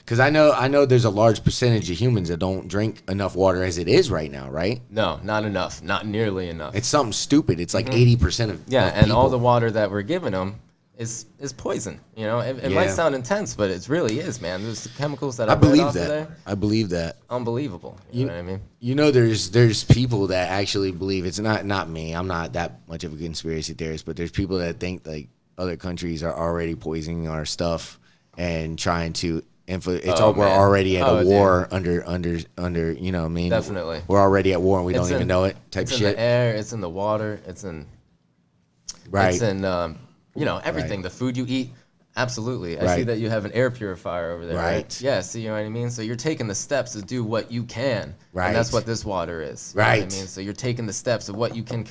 Because Because I know there's a large percentage of humans that don't drink enough water as it is right now, right? No, not enough. Not nearly enough. It's something stupid. It's like 80% of and all people. the water that we're giving them is poison. You know, it might Yeah. sound intense, but it really is, man. There's the chemicals that I read believe off of that. there. I believe that. Unbelievable. You know what I mean? You know, there's people that actually believe it's not me. I'm not that much of a conspiracy theorist, but there's people that think like other countries are already poisoning our stuff and trying to we're already at a war under you know what I mean? Definitely. We're already at war and we don't It's even know it type it's shit. in the air. It's in the water. It's in Right. It's in you know, everything. The food you eat. Absolutely. I see Right. that you have an air purifier over there. Right. Right. Yeah. See, you know what I mean? So you're taking the steps to do what you can. Right. And that's what this water is. You know Right. what I mean? So you're taking the steps of what you can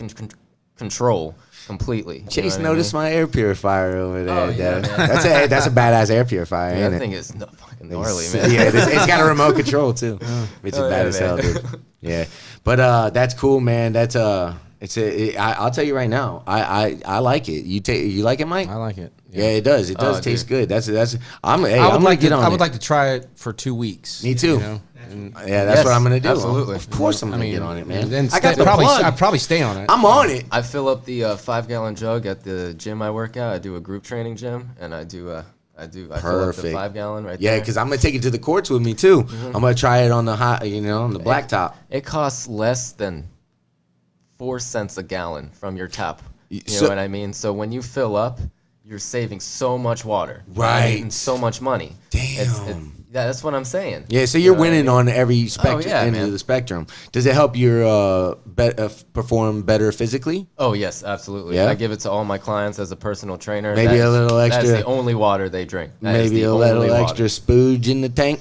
control completely. Chase you know what noticed my air purifier over there. Oh, yeah, Dad. man. That's a badass air purifier, Yeah, ain't that it? thing is fucking gnarly, man. Yeah, it's got a remote control too. It's Oh, bad yeah, as hell, man. dude. Yeah, but that's cool, man. That's I'll tell you right now. I like it. You like it, Mike? I like it. Yeah, it does. It does Oh, taste dude. good. That's. I'm I gonna would get on I it. would like to try it for 2 weeks. Me too. You know? Yeah, that's Yes, what I'm gonna do. absolutely. Of course, I'm gonna get on it, man. And then I got the probably plug. I'd probably stay on it. I'm on it. I fill up the 5-gallon jug at the gym I work at. I do a group training gym, and I fill up the Perfect. 5-gallon right Yeah, there. because I'm gonna take it to the courts with me too. I'm gonna try it on the hot, on the blacktop. It costs less than 4 cents a gallon from your tap. You So- know what I mean? So when you fill up, you're saving so much water. Right. And so much money. Damn. Yeah, that's what I'm saying. Yeah, so You you're know what I winning mean? on every spectrum yeah, end man. of the spectrum. Does it help your perform better physically? Oh, yes, absolutely. Yeah? I give it to all my clients as a personal trainer. Maybe a little That's extra- the only water they drink. That is Maybe the a only little water. extra spooge in the tank.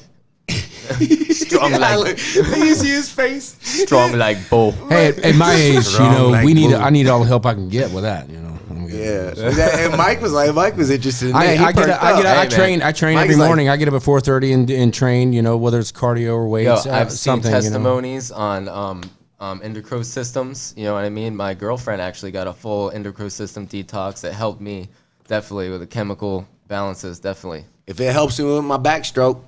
Strong like You see his face? strong like bull. Hey, at my age, Strong like bull. I need all the help I can get with that. I'm good. Yeah. And Mike was interested in that. He I perked up. Hey, man. I train Mike's every like- morning. I get up at 4:30 and train. Whether it's cardio or weights. Yo, I've seen something. testimonies on endocrine systems. You know what I mean? My girlfriend actually got a full endocrine system detox that helped me definitely with the chemical balances. Definitely. If it helps you with my backstroke,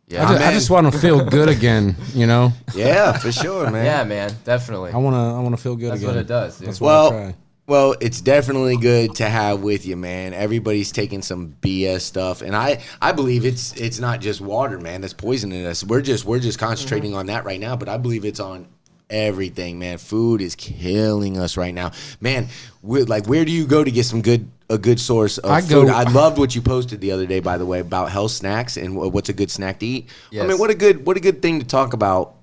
Yeah. I just want to feel good again. yeah, for sure, man. Yeah, man. Definitely. I want to feel good That's again. what it does. Dude. That's what I try. Well, it's definitely good to have with you, man. Everybody's taking some BS stuff, and I believe it's not just water, man, that's poisoning us. We're just concentrating on that right now, but I believe it's on everything, man. Food is killing us right now, man. Where do you go to get a good source of food? I loved what you posted the other day, by the way, about health snacks and what's a good snack to eat. Yes. I mean, what a good thing to talk about.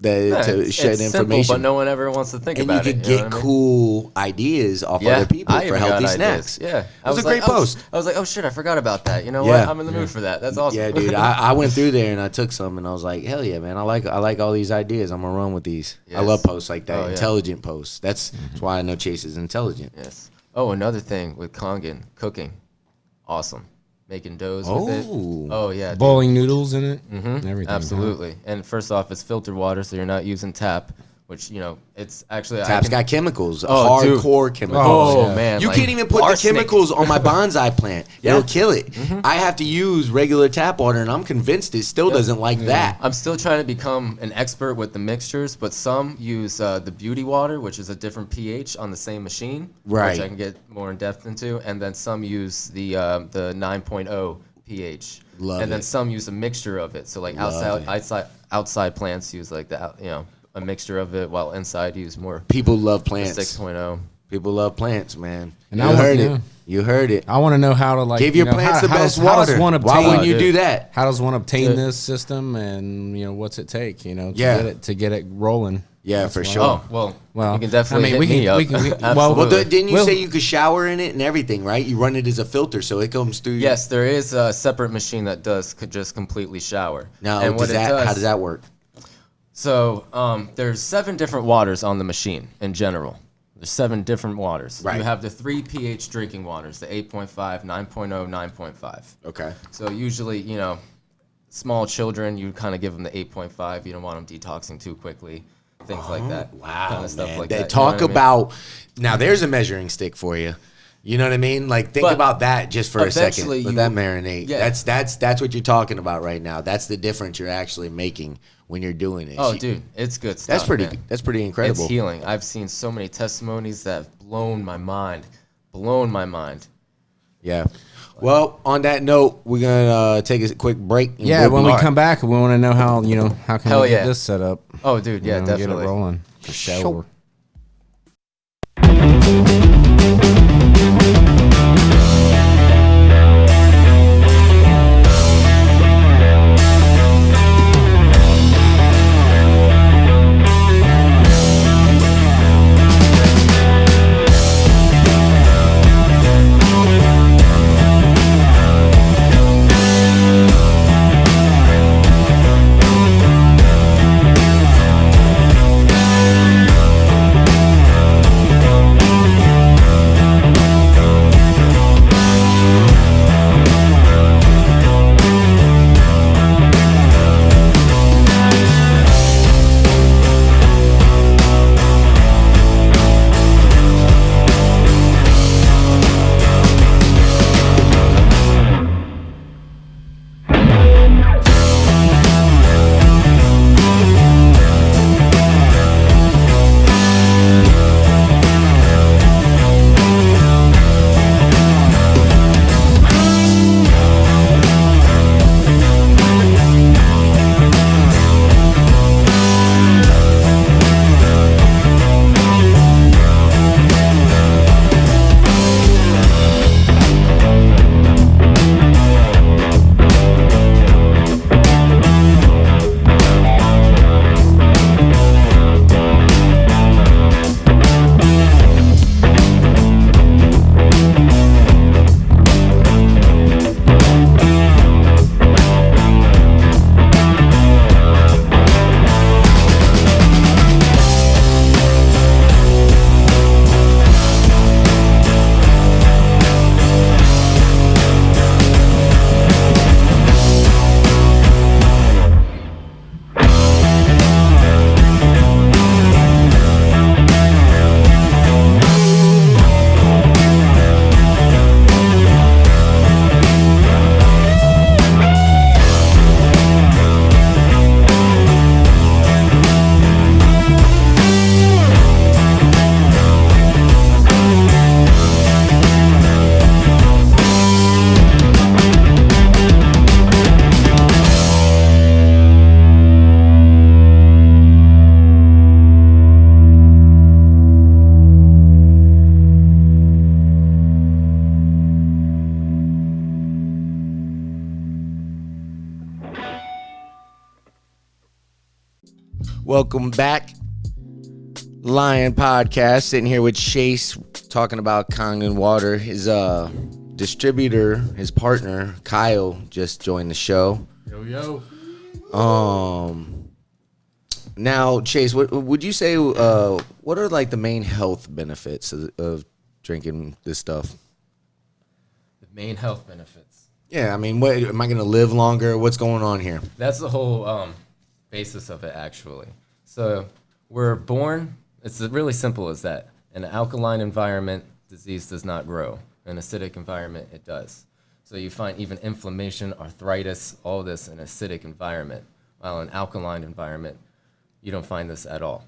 To shed it's information, simple, but no one ever wants to think and about you it. could you know get what I mean? cool ideas off other people I for even healthy got snacks. ideas. Yeah, It was a great post. I was like, oh shit, I forgot about that. You know Yeah. what? I'm in the mood for that. That's awesome. Yeah, dude. I went through there and I took some and I was like, hell yeah, man. I like all these ideas. I'm gonna run with these. I Yes. love posts like that. Oh, yeah. Intelligent posts. That's why I know Chase is intelligent. Yes. Oh, another thing with Kagan, cooking, awesome. Making doughs with it. Oh. Oh yeah. dude. Boiling noodles in it. And everything. Absolutely. And first off, it's filtered water, so you're not using tap, which it's actually Tap's got chemicals, Oh, dude. hardcore chemicals. Oh, yeah. man, You like can't even put arsenic. the chemicals on my bonsai plant. Yeah. It'll kill it. I have to use regular tap water, and I'm convinced it still doesn't like that. I'm still trying to become an expert with the mixtures, but some use the beauty water, which is a different pH on the same machine, Right. which I can get more in depth into, and then some use the 9.0 pH, Love and then it. some use a mixture of it. So like Love outside plants use like a mixture of it, while inside use more People love the plants. 6.0. People love plants, man. And you I heard want- it. You heard it. I want to know how to Give your plants the best water. How does one Why obtain? wouldn't you dude. do that? How does one obtain Dude. this system, and what's it take? Yeah. To get it rolling. Yeah, That's for why. sure. Oh Well, you can definitely hit we me can, up. we can, Absolutely. Well, didn't you Well- say you could shower in it and everything, right? You run it as a filter, so it comes through. Yes, there is a separate machine that could just completely shower. Now, and what how does that work? So there's 7 different waters on the machine in general. There's 7 different waters. Right. You have the 3 pH drinking waters, the 8.5, 9.0, 9.5. Okay. So usually, small children, you kind of give them the 8.5. You don't want them detoxing too quickly. Things like that. Wow, Kind of stuff man. like They that. talk you know what I mean? about now. There's a measuring stick for you. You know what I mean? Like, think about that just for a second with that marinade. Yeah. That's what you're talking about right now. That's the difference you're actually making when you're doing it. Oh, dude, it's good stuff. That's pretty incredible. It's healing. I've seen so many testimonies that have blown my mind. Blown my mind. Yeah. Well, on that note, we're gonna take a quick break. Yeah, when we come back, we want to know how can we get this set up. Oh, dude, yeah, definitely. Get it rolling. For sure. Welcome back. Lion Podcast, sitting here with Chase talking about Kangen water. His distributor, his partner, Kyle, just joined the show. Yo. Now, Chase, what would you say, what are like the main health benefits of drinking this stuff? The main health benefits. Yeah, I mean, what am I going to live longer? What's going on here? That's the whole basis of it, actually. So we're born, it's really simple as that. In an alkaline environment, disease does not grow. In an acidic environment, it does. So you find even inflammation, arthritis, all this in an acidic environment. While in an alkaline environment, you don't find this at all.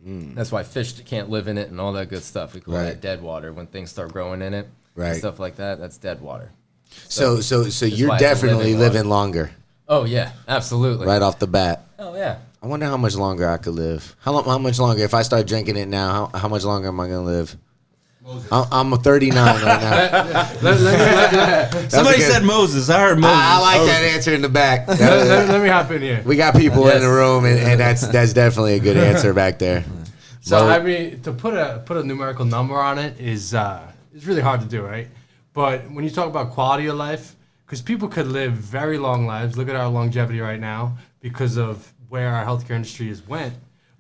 That's why fish can't live in it and all that good stuff. We call that dead water. When things start growing in it and stuff like that, that's dead water. So you're definitely living longer. Oh, yeah, absolutely. Right off the bat. Oh, yeah. I wonder how much longer I could live. How much longer? If I start drinking it now, how much longer am I going to live? I'm 39 right now. Somebody said Moses. I heard Moses. I like that answer in the back. Let me hop in here. We got people in the room, and that's definitely a good answer back there. So I mean, to put a numerical number on it is really hard to do, right? But when you talk about quality of life, because people could live very long lives. Look at our longevity right now because of where our healthcare industry has went.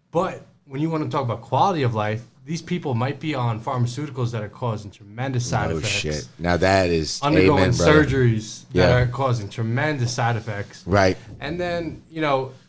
But when you want to talk about quality of life, these people might be on pharmaceuticals that are causing tremendous side effects. Oh, shit. Now that is undergoing surgeries that are causing tremendous side effects. Right. And then,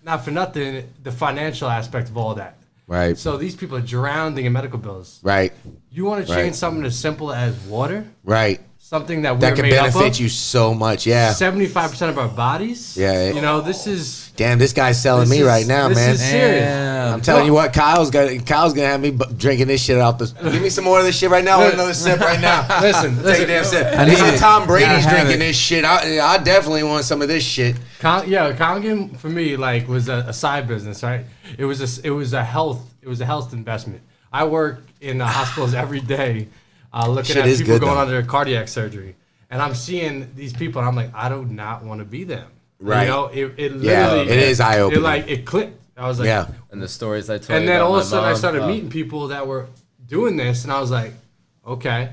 not for nothing, the financial aspect of all that. Right. So these people are drowning in medical bills. Right. You want to change something as simple as water? Right. Something that That we're can made up benefit of? you so much. Yeah. 75% of our bodies. Yeah. You know, this is. Damn, this guy's selling This me is- right now, this man. is serious. I'm telling you what, Kyle's gonna have me drinking this shit out the. Give me some more of this shit right now. I want another sip right now. Listen, Take a damn sip. I This need is it. Tom Brady's Gotta have drinking it. this shit. I definitely want some of this shit. Kangen for me like was a side business, right? It was a health investment. I work in hospitals every day, looking Shit at is people good, going though. under cardiac surgery, and I'm seeing these people, and I'm like, I do not want to be them. Right. You know, it Yeah, literally it is eye-opening. It clicked. I was like, Yeah. And the stories I told and you then about all of my a sudden I mom, started meeting people that were doing this, and I was like, okay,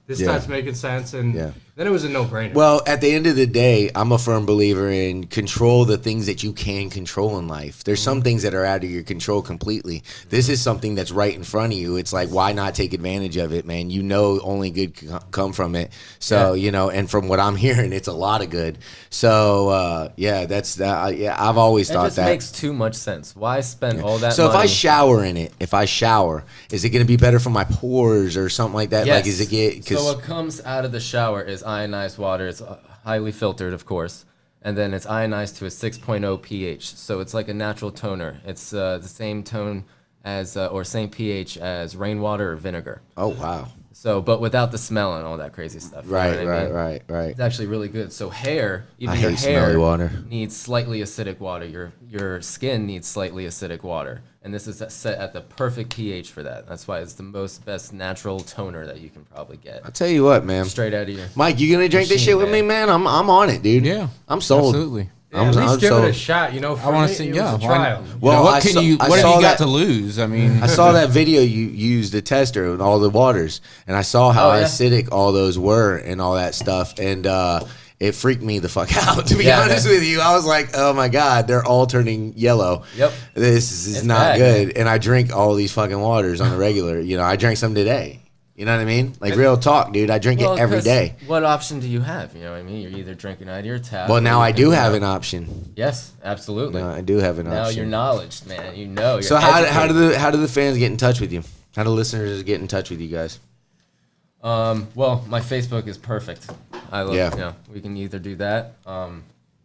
this Yeah. starts making sense, and Yeah. then it was a no-brainer. Well, at the end of the day, I'm a firm believer in control the things that you can control in life. There's some things that are out of your control completely. This is something that's right in front of you. It's like, why not take advantage of it, man? You know, only good can come from it. So, you know, and from what I'm hearing, it's a lot of good. So, yeah, that's, yeah, I've always It thought just that. makes too much sense. Why spend all that So money? if I shower in it, is it going to be better for my pores or something like that? Yes. Like, is it get, So cause what comes out of the shower is ionized water. It's highly filtered, of course, and then it's ionized to a 6.0 pH. So it's like a natural toner. It's the same tone as or same pH as rainwater or vinegar. oh, wow. So, but without the smell and all that crazy stuff. you know Right, what I mean? right. It's actually really good. So hair, even I your hate smelly hair water. needs slightly acidic water. Your skin needs slightly acidic water, and this is set at the perfect pH for that. That's why it's the best natural toner that you can probably get. I'll tell you what, man. Straight out of your. Mike, you gonna drink this machine, shit with me, man? I'm on it, dude. Yeah, I'm sold. Absolutely. Yeah, at least I'm give sold. it a shot. You know, for I want me, to see. it Yeah, was a why- trial. Well, what I can saw- you? I What have saw you got that- to lose? I mean, I saw that video you used the tester and all the waters, and I saw how Oh, yeah. acidic all those were and all that stuff, and it freaked me the fuck out. To be Yeah, honest man. with you, I was like, oh my god, they're all turning yellow. Yep. This is It's not bad, good. man. And I drink all these fucking waters on a regular. You know, I drank some today. You know what I mean? Like real talk, dude. I drink it every 'cause day. What option do you have? You know what I mean? You're either drinking out of your tap. Well, or now you I can, do you have know- an option. Yes, absolutely. No, I do have an Now option. you're knowledge, man. You know. You're So how educated. do the fans get in touch with you? How do listeners get in touch with you guys? Well, my Facebook is perfect. I love. Yeah. You know, we can either do that.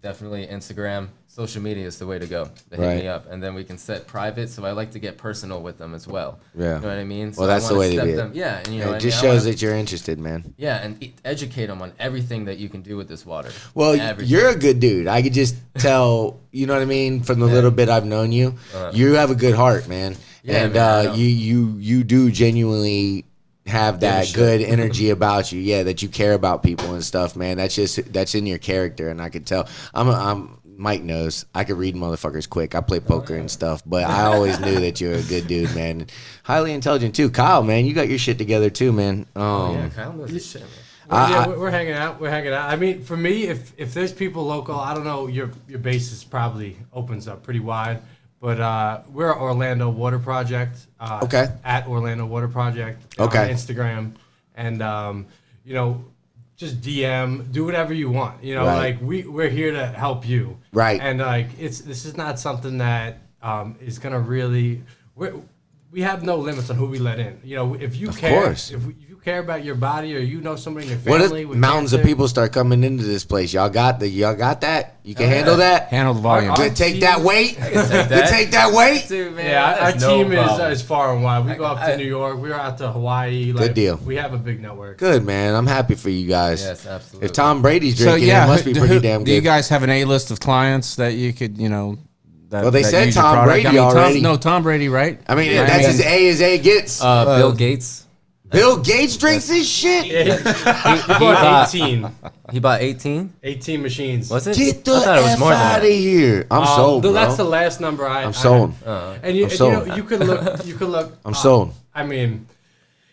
Definitely Instagram. Social media is the way to go. They hit Right. me up, and then we can set private. So I like to get personal with them as well. Yeah. You know what I mean? Well, that's I the wanna way to step be it. them. Yeah, and you know, It what I just mean? I shows wanna- that you're interested, man. Yeah, and educate them on everything that you can do with this water. Well, Everything. you're a good dude. I could just tell, you know what I mean, from the little bit I've known you. You have a good heart, man. Yeah, and man, I know. you do genuinely have that shit. good energy about you. Yeah, that you care about people and stuff, man. That's in your character, and I could tell. I'm Mike knows I could read motherfuckers quick. I play poker and stuff, but I always knew that you're a good dude, man. Highly intelligent too. Kyle, man, you got your shit together too, man. Yeah, Kyle knows his shit, man. Yeah, we're hanging out. We're hanging out. I mean, for me, if there's people local, I don't know, your basis probably opens up pretty wide. But we're at Orlando Water Project. Okay. At Orlando Water Project. Okay. On Instagram, and you know, just DM, do whatever you want. You know, Right. like we're here to help you. Right. And like this is not something that is gonna really. We have no limits on who we let in. You know, if you care, course. if you care about your body or you know somebody in your What family if with mountains of cancer, people start coming into this place? Y'all got that? You can handle that? handle the volume. Our Good, take that weight. Take You that. take that weight. Dude, man, Yeah, our that's no team problem. is far and wide. We go up to New York. We're out to Hawaii. Like, deal. We have a big network. Good, man. I'm happy for you guys. Yes, absolutely. If Tom Brady's So drinking, yeah, it must be pretty damn do you good. guys have an A list of clients that you could, that, Well, they that said use your Tom product? Brady already. Tom Brady, right? I mean, Yeah, that's man. as A as A gets. Bill Gates. Bill Gates drinks this shit. He bought 18. He bought 18. 18 machines. Was it? Get the I thought it was F more than out of that. here. I'm sold, bro. That's the last number I'm sold. And you, I'm and sold. you could look. You could look. I'm sold. I mean,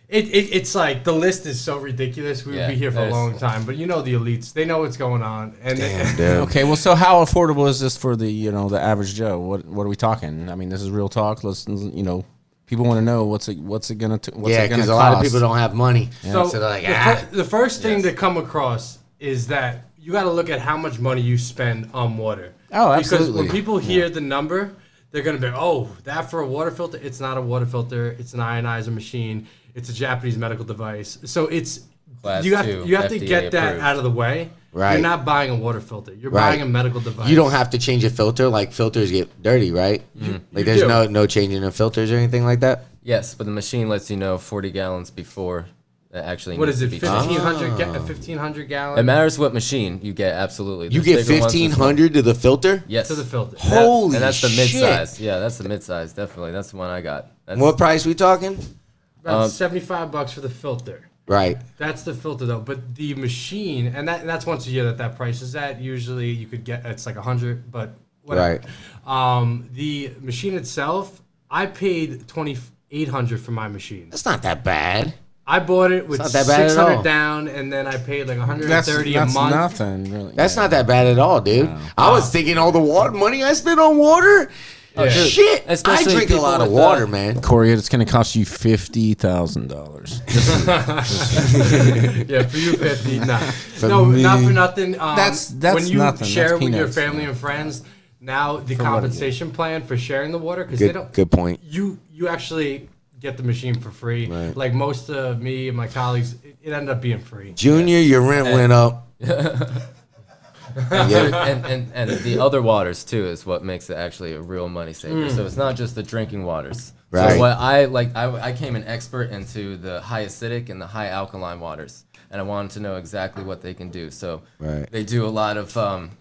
it's like the list is so ridiculous. We would Yeah, be here for a there's- long time. But you know the elites. They know what's going on. And Damn, dude. Okay, well, so how affordable is this for the the average Joe? What are we talking? I mean, this is real talk. People want to know what's it gonna Yeah, because a lot of people don't have money. So, So they're like, the first thing to come across is that you got to look at how much money you spend on water. Oh, Because absolutely. when people hear the number, they're gonna be, oh, that for a water filter? It's not a water filter. It's an ionizer machine. It's a Japanese medical device. So it's Class you have 2, to FDA get that approved. out of the way. Right. You're not buying a water filter. You're Right. buying a medical device. You don't have to change a filter. Like filters get dirty, right? Like there's do. no changing of filters or anything like that. Yes, but the machine lets you know 40 gallons before it actually What needs is to it? be changed. 1,500 It gallon matters what machine you get, absolutely. You There's get bigger ones, there's 1,500 to the filter. Yes. to the filter. Holy And that's the shit. mid-size. Yeah, that's the mid-size, definitely. That's the one I got. That's, What price we talking? About $75 for the filter. Right. That's the filter though, but the machine, and that's once a year that price is at. Usually you could get it's like 100, but whatever. Right. The machine itself, I paid 2,800 for my machine. That's not that bad. I bought it with not that bad at 600 all. down, and then I paid like That's 130 a month. nothing, really. That's not that bad at all, dude. I was thinking all the water money I spent on water. Yeah. Shit. Especially I drink a people lot of with, water, man. Corey, it's going to cost you $50,000. Yeah, for you 50, nah. me. Not for nothing. That's when you nothing. share That's with your peanuts. family and friends. Now the compensation plan for sharing the water because they don't. Good point. You actually get the machine for free. Right. Like most of me and my colleagues, it ended up being free. Junior, your rent went up. and the other waters too is what makes it actually a real money saver. So it's not just the drinking waters. Right. So what I came an expert into the high acidic and the high alkaline waters, and I wanted to know exactly what they can do. So Right. they do a lot of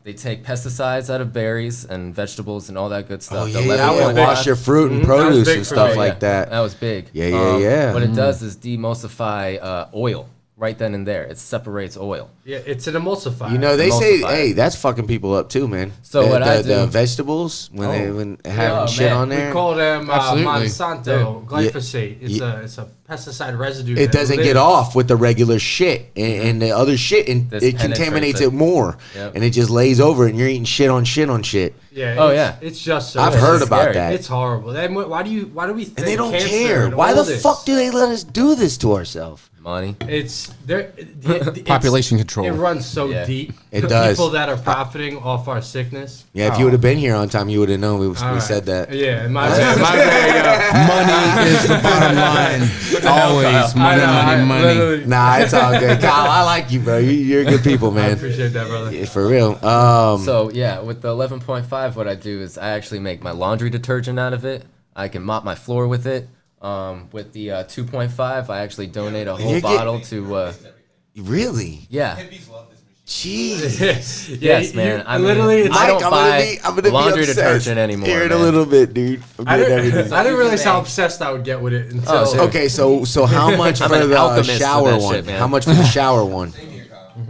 they take pesticides out of berries and vegetables and all that good stuff. Oh, The yeah, that was 11.5 big. wash your fruit and That was produce big and for stuff me. like that. That was big. Yeah. What it does is demulsify oil right then and there. It separates oil. Yeah, it's an emulsifier. You know, they say, Emulsifier. hey, that's fucking people up too, man. So what I the do- vegetables when having Oh, shit man. on we there, call them Absolutely. Monsanto Yeah. glyphosate. It's a pesticide residue. it that doesn't get lives- off with the regular shit, and the other shit, and This it contaminates penetrates it. it more, Yep. and it just lays over, and you're eating shit on shit on shit. Yeah. Oh, it's- yeah. It's just so. I've It's heard about scary. that, It's horrible. Why do we think and they don't cancer care. and Why all the this? fuck do they let us do this to ourselves? Money. It's there. It's- Population control. It runs so Yeah. deep. It The does. People that are profiting off our sickness. Yeah, if you would have been here on time, you would have known we All right. said that. Yeah, my bad. My bad. Money is the bottom line. Always. Money. Literally- Nah, it's all good, Kyle. I like you, bro. You're good people, I man. appreciate that, brother. Yeah, for real. So yeah, with the 11.5, what I do is I actually make my laundry detergent out of it. I can mop my floor with it. With the 2.5, I actually donate a whole You get- bottle to. Really? Yeah. Jeez. Yes, man. I mean, literally, it's I Mike, don't I'm gonna buy I'm gonna laundry be obsessed detergent anymore. Here in a man. little bit, dude. I'm I getting didn't, everything. I didn't realize how think. obsessed I would get with it until. Oh, seriously. Okay, so how much I'm for an the alchemist with shower that one? shit, man. How much for the shower one?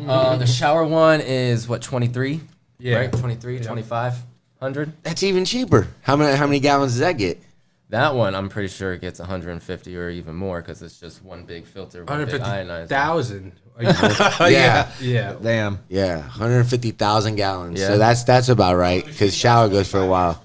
The shower one is what 23. Yeah. Right. 23, 2500. That's even cheaper. How many gallons does that get? That one, I'm pretty sure it gets 150 or even more because it's just one big filter, one big ionizer. 150,000. Yeah. Yeah. Damn. Yeah, 150,000 gallons. Yeah. So that's about right because shower goes for a while.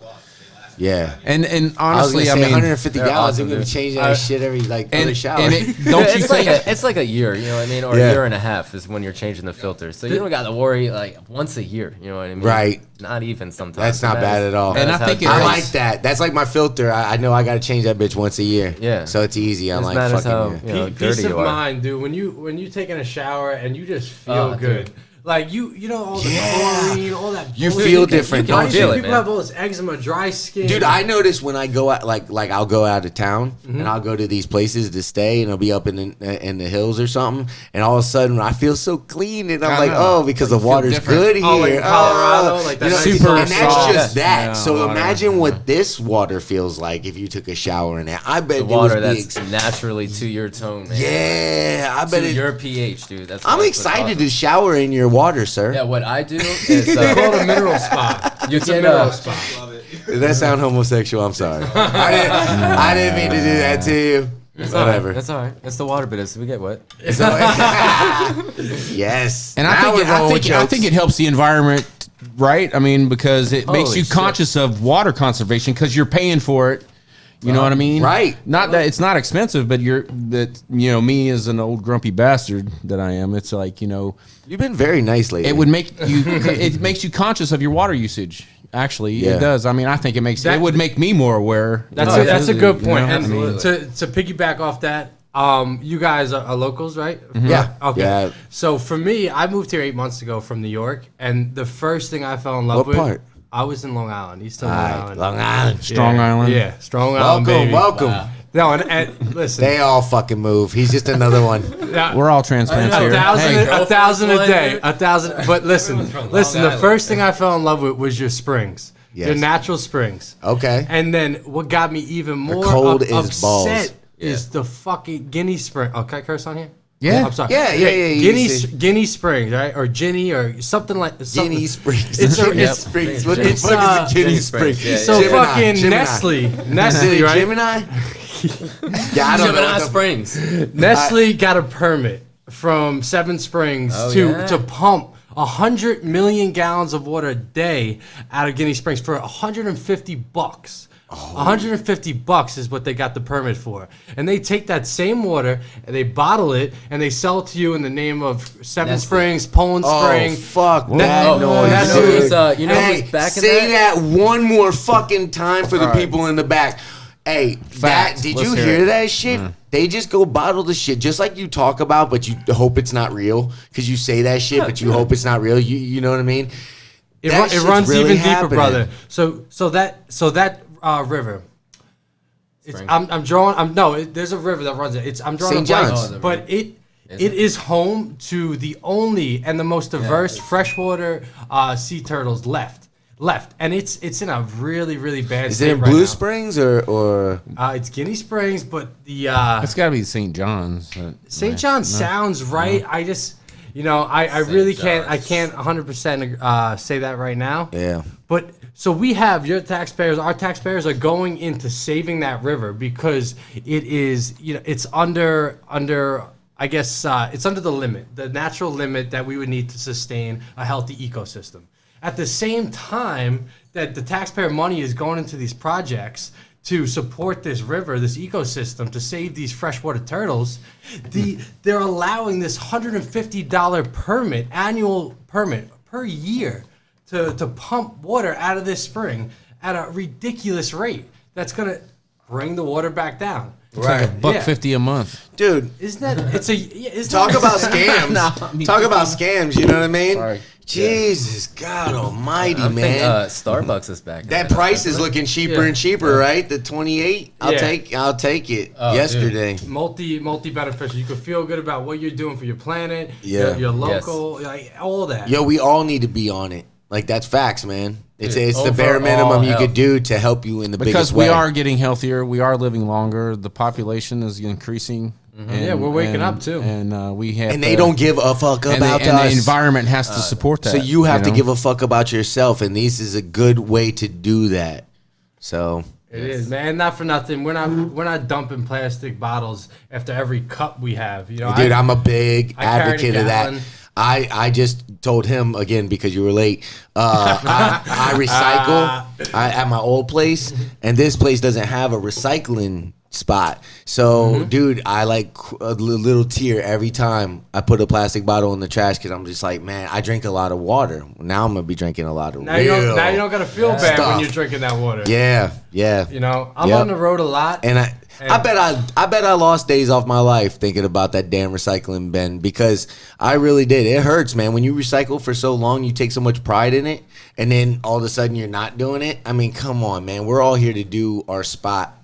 Yeah. And I was honestly, gonna say I mean, 150 they're gallons. awesome, You're gonna be dude. changing that shit every other shower. don't you It's like think? it's like a year, you know what I mean, or Yeah. a year and a half is when you're changing the filter. So you don't got to worry like once a year, you know what I mean? Right. Not even sometimes. That's not bad at all. And I That's think how it I great- like that. That's like my filter. I know I got to change that bitch once a year. Yeah. So it's easy. I'm Just like matters fucking. how yeah. you know, Peace dirty of you are. mind, dude. When you taking a shower and you just feel Oh, good. dude. Like you know all the Yeah. chlorine, all that. You bullshit. feel different, you Why can do feel it, people man. have all this eczema, dry skin? Dude, I notice when I go out, like I'll go out of town and I'll go to these places to stay, and I'll be up in the hills or something, and all of a sudden I feel so clean, and I'm I like, know. oh, because the feel water's different. good here. Oh, like in Colorado, like that nice Super and that's soft. just that. Yeah, so water. imagine what this water feels like if you took a shower in it. I bet The it water would be that's naturally to your tone, man. yeah, I bet To it. your pH, dude. That's I'm what's excited awesome. to shower in your water, sir. Yeah, what I do is It's called a mineral spa. you It's a get mineral spa. Did that sound homosexual? I'm sorry. I didn't mean to do that to you. Whatever. That's all right. It's the water business. We get wet. So, yes. And Now I we're rolling with I jokes. think it helps the environment, right? I mean, because it makes Holy you shit. conscious of water conservation because you're paying for it. You know what I mean? Right. Not that it's not expensive, but me as an old grumpy bastard that I am, it's like, You've been very nice lately. it would make you it makes you conscious of your water usage. Actually, Yeah. it does. I mean, I think it That- would make me more aware. That's a good point. You know? And I mean, to piggyback off that, you guys are locals, right? Yeah. Okay. Yeah. So for me, I moved here 8 months ago from New York, and the first thing I fell in love What with. part? I was in Long Island, East Long All right, Island. Long Island. Strong Island. Yeah, Strong Island, Welcome, baby. welcome. No, and listen, They all fucking move. He's just another one. yeah, we're all transplants I know. here. Hey, a thousand a day, dude. 1,000. But listen, from Long listen. The Island. first thing I fell in love with was your springs, your Yes. natural springs. Okay. And then what got me even more cold as upset balls. is the fucking Guinea Spring. Oh, can I curse on here? Yeah. I'm sorry. Yeah, you Guinea can say- Guinea Springs, right? Or Ginny, or something like something. Guinea Springs. It's a- Guinea it's- Springs. What the it's, fuck is a Guinea Guinea Springs? Springs, yeah, So Gemini, fucking Gemini. Nestle, Is Nestle, it right? Gemini? Yeah, I don't know. Gemini what the- Springs. Nestle got a permit from Seven Springs Oh, to yeah. pump 100 million gallons of water a day out of Guinea Springs for $150. $150 is what they got the permit for, and they take that same water and they bottle it and they sell it to you in the name of Seven Nestle. Springs, Poland Oh, Spring. fuck Ne- that oh, noise. that's You know it. who's, you know Hey, who's back in say that? that one more fucking time for the All right. people in the back. Hey, Facts. did Let's you hear hear it. that shit? They just go bottle the shit just like you talk about, but you hope it's not real because you say that shit, but you hope it's not real. You know what I mean? It, That run, it shit's runs really even deeper, happening. brother. So that river. It's, Spring. I'm drawing. There's a river that runs it. I'm drawing St. a blank, John's. Oh, the but it is home to the only and the most diverse freshwater sea turtles left, and it's in a really really bad Is state it in right Blue now. Springs or It's Guinea Springs, but the It's got to be St. John's. St. John sounds right. I just, I really can't. I can't 100% say that right now. yeah? But so we have your taxpayers. Our taxpayers are going into saving that river because it is, it's under. I guess it's under the limit, the natural limit that we would need to sustain a healthy ecosystem. At the same time that the taxpayer money is going into these projects to support this river, this ecosystem, to save these freshwater turtles, they're allowing this $150 annual permit per year to pump water out of this spring at a ridiculous rate. That's gonna bring the water back down. Right. $150 a month. Dude, Isn't that? It's a. Isn't talk that, about scams. Talk about scams. You know what I mean? Sorry. Jesus God Almighty, I think man. Starbucks is back. in That that. price is looking cheaper Yeah. and cheaper, right? The 28. I'll Yeah. take it. Oh, Yesterday. multi beneficial. You can feel good about what you're doing for your planet, Yeah. your local, like all that. Yo, we all need to be on it. Like that's facts, man. It's Dude, the bare minimum overall you health. could do to help you in the Because biggest we way. are getting healthier, we are living longer. The population is increasing. And, Yeah, we're waking up, too. And we have. and they don't give a fuck And, about and us. the environment has to support that. So you have to know? give a fuck about yourself, and this is a good way to do that. So It is, man. Not for nothing. We're not dumping plastic bottles after every cup we have. dude, I'm a big I carried a advocate of that. gallon. I just told him again because you were late. I recycle at my old place, and this place doesn't have a recycling spot. So, dude, I like a little tear every time I put a plastic bottle in the trash because I'm just like, man, I drink a lot of water. Now I'm gonna be drinking a lot of now you real. don't gotta feel bad stuff. when you're drinking that water. Yeah. I'm Yep. on the road a lot. And I bet I lost days off my life thinking about that damn recycling bin because I really did. It hurts, man. When you recycle for so long, you take so much pride in it, and then all of a sudden you're not doing it. I mean, come on, man. We're all here to do our spot.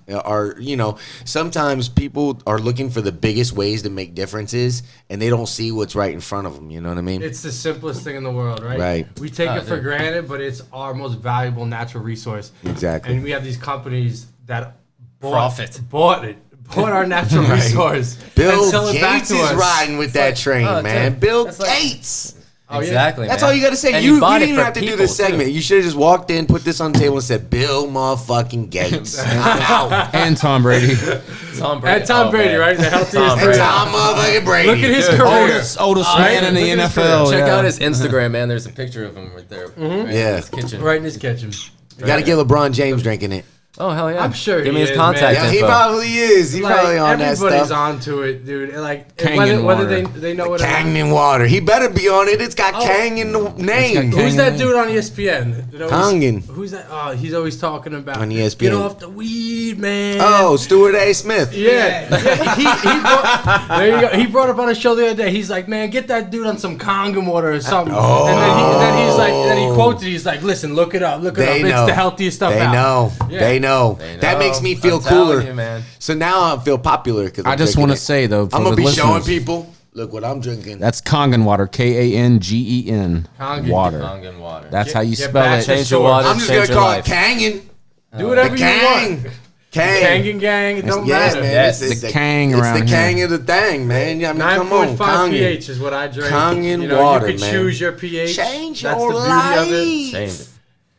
Sometimes people are looking for the biggest ways to make differences, and they don't see what's right in front of them. You know what I mean? It's the simplest thing in the world, right? Right. We take it for dude. granted, but it's our most valuable natural resource. Exactly. And we have these companies that bought our natural Right. resource. Bill and sell it back Gates to is us. riding with that train, oh, man. dude, Bill that's like- Gates. Oh, yeah. Exactly. That's man. all you got to say. And You bought didn't it even for have to do people, this too. segment. You should have just walked in, put this on the table, and said, "Bill motherfucking Gates." I'm out. And Tom Brady. Tom Brady. And Tom Oh, Brady, man. right? The healthiest. Tom And Brady. Tom motherfucking Brady. Look at his Dude. career. Oldest man in the Look at his NFL. Check yeah. out his Instagram, man. There's a picture of him right there. Right Yeah. in his kitchen. Right in his kitchen. You got to get LeBron James drinking it. Oh hell yeah! I'm sure Give he me his is, contact man. Yeah, he info. probably is. He Like, probably on that everybody's stuff. onto it, dude. And, like Kangen whether water. they know what it is. Kangen water. He better be on it. It's got Kang in the name. Kang. Who's that dude on ESPN? Kangen. Who's that? Oh, he's always talking about On ESPN. Get off the weed, man. Oh, Stuart A. Smith. Yeah, he brought, there you go. He brought up on a show the other day. He's like, man, get that dude on some Kangen water or something. Oh. And then he quoted. He's like, listen, look it up. Look it up. They It's know. the healthiest stuff They out. know. Yeah. They know. They That know. makes me feel I'm telling cooler. you, man. So now I feel popular. I just want to say though, for I'm gonna the be showing listeners, people. Look what I'm drinking. that's Kangen water, Kangen Kangen. water. Kangen water. That's how you Get spell back it. to Change your source. water. I'm just change gonna your call life. it Kangin. Do whatever The you Kang. want. Kang. Kangen gang, it don't Yes, matter. man. Yes. It's The Kang It's around the here. Kang of the thing, man. I mean, come on, 9.5 Kangen. pH is what I drink. Kangen you know, water, you can man. choose your pH. Change That's your the beauty of it. life. Change it.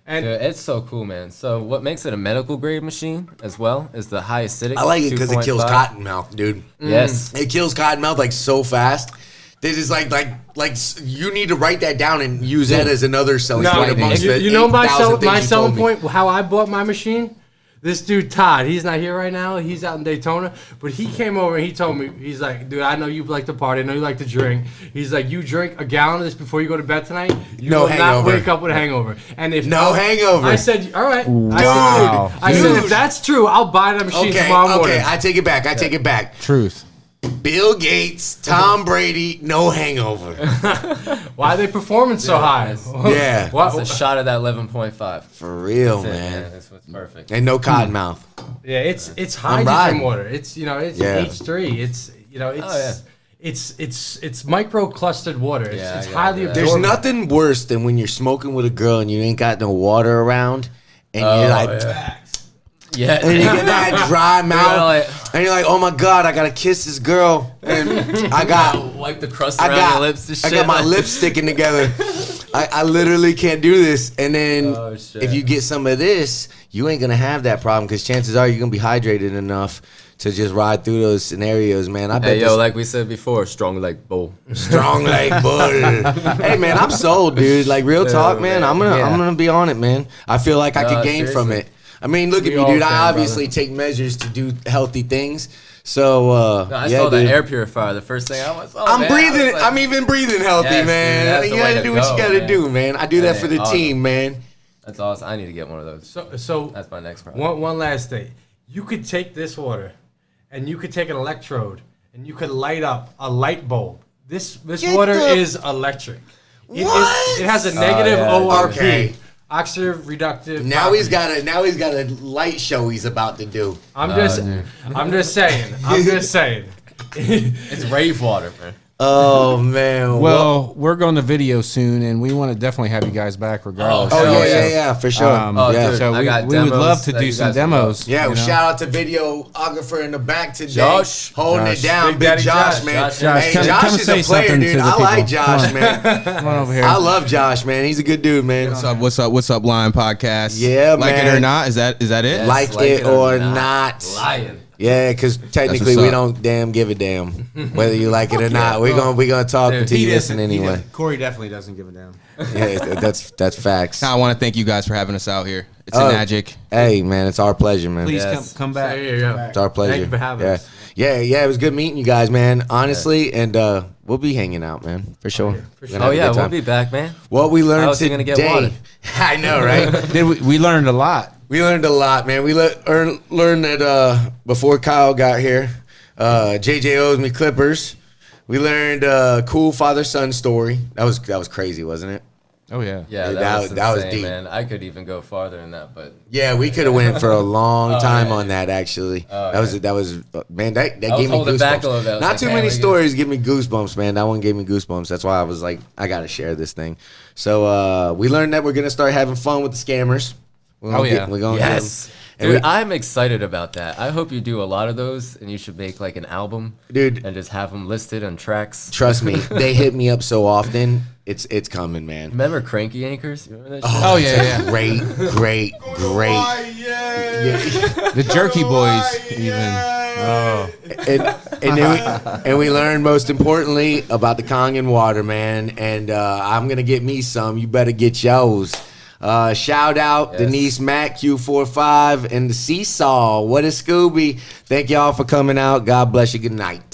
And Dude, it's so cool, man. So what makes it a medical grade machine as well is the high acidic. I like it because it kills 2.5. cottonmouth, dude. Yes. It kills cottonmouth like so fast. This is like you need to write that down and use that as another selling no, point amongst the you know my 8,000 things my you selling told me. point, how I bought my machine. This dude Todd, he's not here right now. He's out in Daytona, but he came over and he told me, he's like, dude, I know you like to party, I know you like to drink. He's like, you drink a gallon of this before you go to bed tonight, you No will hangover. not wake up with a hangover. And if No hangover. I said, all right. Wow. I said, Dude. if that's true, I'll buy that machine tomorrow morning. Okay, I take it back. I take it back. Truth. Bill Gates, Tom Brady, no hangover. Why are they performing so high? Yeah. It's a shot of that 11.5. For real, That's it, man. That's what's perfect. And no cottonmouth. Yeah, it's I'm hydrogen riding. water. It's it's Yeah. H3. It's it's Oh, yeah. it's micro clustered water. It's, Yeah, it's I got highly that. There's absorbent. nothing worse than when you're smoking with a girl and you ain't got no water around, and you're like, Yeah. and you get that dry mouth, like- and you're like, oh my god, I gotta kiss this girl, and I got, Wipe the crust I around got, your lips and I shit. got my lips sticking together. I literally can't do this, and then Oh, shit. if you get some of this, you ain't gonna have that problem because chances are you're gonna be hydrated enough to just ride through those scenarios, man. I bet Hey, yo, this like we said before, strong like bull. strong like bull. Hey man, I'm sold, dude. Like real talk, man. I'm gonna be on it, man. I feel like I No, could gain from seriously. it. I mean, look at We me, all dude. can, I obviously take measures to do healthy things. So I yeah, saw the dude. air purifier. The first thing I was. Oh, I'm man, I was breathing. like- I'm even breathing healthy, Yes, dude, man. that's You the way gotta to do what go, you gotta man. do, man. I do that Hey, for the awesome. team, man. That's awesome. I need to get one of those. So That's my next project. one last thing. You could take this water, and you could take an electrode, and you could light up a light bulb. This Get water the- is electric. What? It has a negative yeah, ORP. okay. Oxidative reductive. Now he's properties. got a light show he's about to do. I'm just saying. I'm just saying. It's rave water, man. Oh man. Well, we're going to video soon, and we want to definitely have you guys back regardless. Oh Oh, yeah, yeah. yeah, for sure. Oh, yeah. dude. So I we got would demos love to that do you some guys would demos. Yeah, you well, know? shout out to videographer in the back today, Josh. holding Josh. it down. Big Big Daddy Josh, Josh. man. Josh, Hey, come Josh and is say a player, something dude. to the I like people. Josh, Come man. Come on over here. I love Josh, man. He's a good dude, man. What's up, Lion Podcast? Yeah, like man. it or not, is that it? Yes, Like it or not. Lion. Yeah, because technically what's we up. don't damn give a damn whether you like it or not. We're gonna talk Dude, to he you listen anyway. Corey definitely doesn't give a damn. Yeah, that's facts. I want to thank you guys for having us out here. It's Oh. a magic. Hey, man, it's our pleasure, man. Please Yes. come back. There you go. It's our pleasure. Thank you for having yeah. us. Yeah, it was good meeting you guys, man. Honestly, and we'll be hanging out, man, for sure. for We're sure. gonna Oh have a yeah, good we'll time. be back, man. What we learned How else today. you gonna get water? I know, right? We learned a lot. We learned a lot, man. We learned that before Kyle got here, JJ owes me clippers. We learned a cool father-son story. That was crazy, wasn't it? Oh yeah. Yeah, Yeah, that was that was insane, deep. man. I could even go farther than that, but Yeah, we could have went for a long time yeah. on that. Actually, Oh, that was man. That was gave me holding back a little goosebumps. bit. I was Not like, too man, many we stories give me goosebumps, man. That one gave me goosebumps. That's why I was like, I gotta share this thing. So we learned that we're gonna start having fun with the scammers. We're gonna Oh, yeah. we're gonna yes. get 'em. And Dude, I'm excited about that. I hope you do a lot of those, and you should make like an album, Dude. and just have them listed on tracks. Trust me, they hit me up so often. It's coming, man. Remember Cranky Anchors? You remember that shit? Oh yeah. Great. The Jerky Boys even. Oh. And we learned most importantly about the Kong and water, man. And I'm gonna get me some. You better get yours. Shout out Denise Matt, Q45, and the Seesaw. What is Scooby? Thank y'all for coming out. God bless you. Good night.